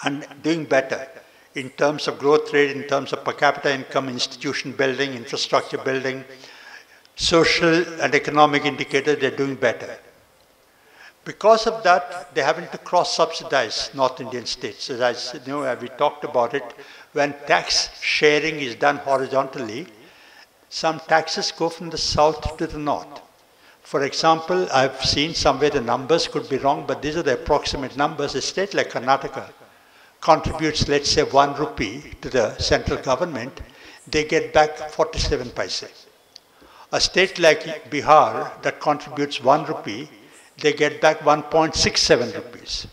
and doing better in terms of growth rate, in terms of per capita income, institution building, infrastructure building, social and economic indicators, they're doing better. Because of that, they're having to cross-subsidize North Indian states. As we talked about it, when tax sharing is done horizontally, some taxes go from the south to the north. For example, I've seen somewhere the numbers could be wrong, but these are the approximate numbers. A state like Karnataka contributes, let's say, 1 rupee to the central government, they get back 47 paise. A state like Bihar that contributes 1 rupee, they get back 1.67 rupees.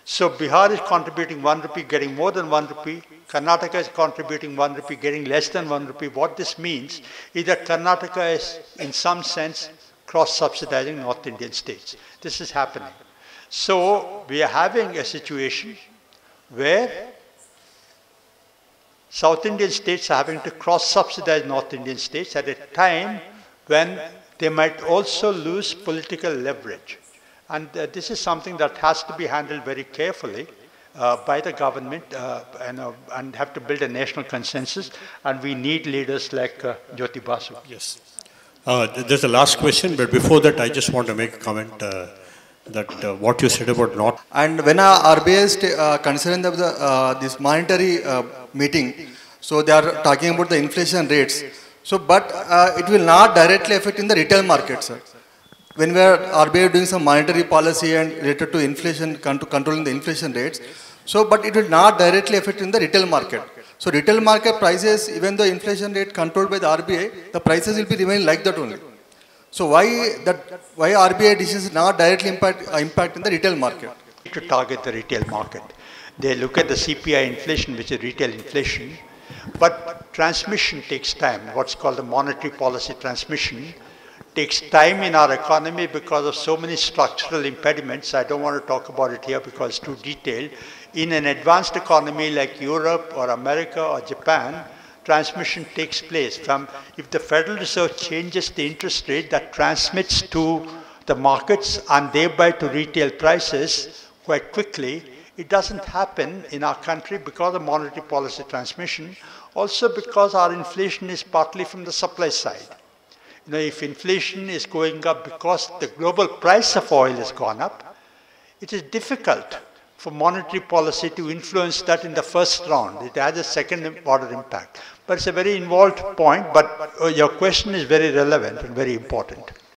So Bihar is contributing 1 rupee, getting more than 1 rupee. Karnataka is contributing 1 rupee, getting less than 1 rupee. What this means is that Karnataka is, in some sense, cross-subsidizing North Indian states. This is happening. So we are having a situation where South Indian states are having to cross-subsidize North Indian states at a time when they might also lose political leverage. And this is something that has to be handled very carefully by the government and have to build a national consensus. And we need leaders like Jyoti Basu. Yes. There's a last question, but before that, I just want to make a comment that what you said about not. And when RBI is considering this monetary meeting, so they are talking about the inflation rates. So, but it will not directly affect in the retail market, sir. When we are RBI doing some monetary policy and related to inflation, controlling the inflation rates, so but it will not directly affect in the retail market. So retail market prices, even though inflation rate controlled by the RBI, the prices will be remain like that only. So why RBI decisions not directly impact in the retail market? To target the retail market. They look at the CPI inflation, which is retail inflation, but transmission takes time. What's called the monetary policy transmission takes time in our economy because of so many structural impediments. I don't want to talk about it here because it's too detailed. In an advanced economy like Europe or America or Japan, transmission takes place. If the Federal Reserve changes the interest rate, that transmits to the markets and thereby to retail prices quite quickly. It doesn't happen in our country because of monetary policy transmission, also because our inflation is partly from the supply side. You know, if inflation is going up because the global price of oil has gone up, it is difficult for monetary policy to influence that in the first round. It has a second order impact. But it's a very involved point, but your question is very relevant and very important.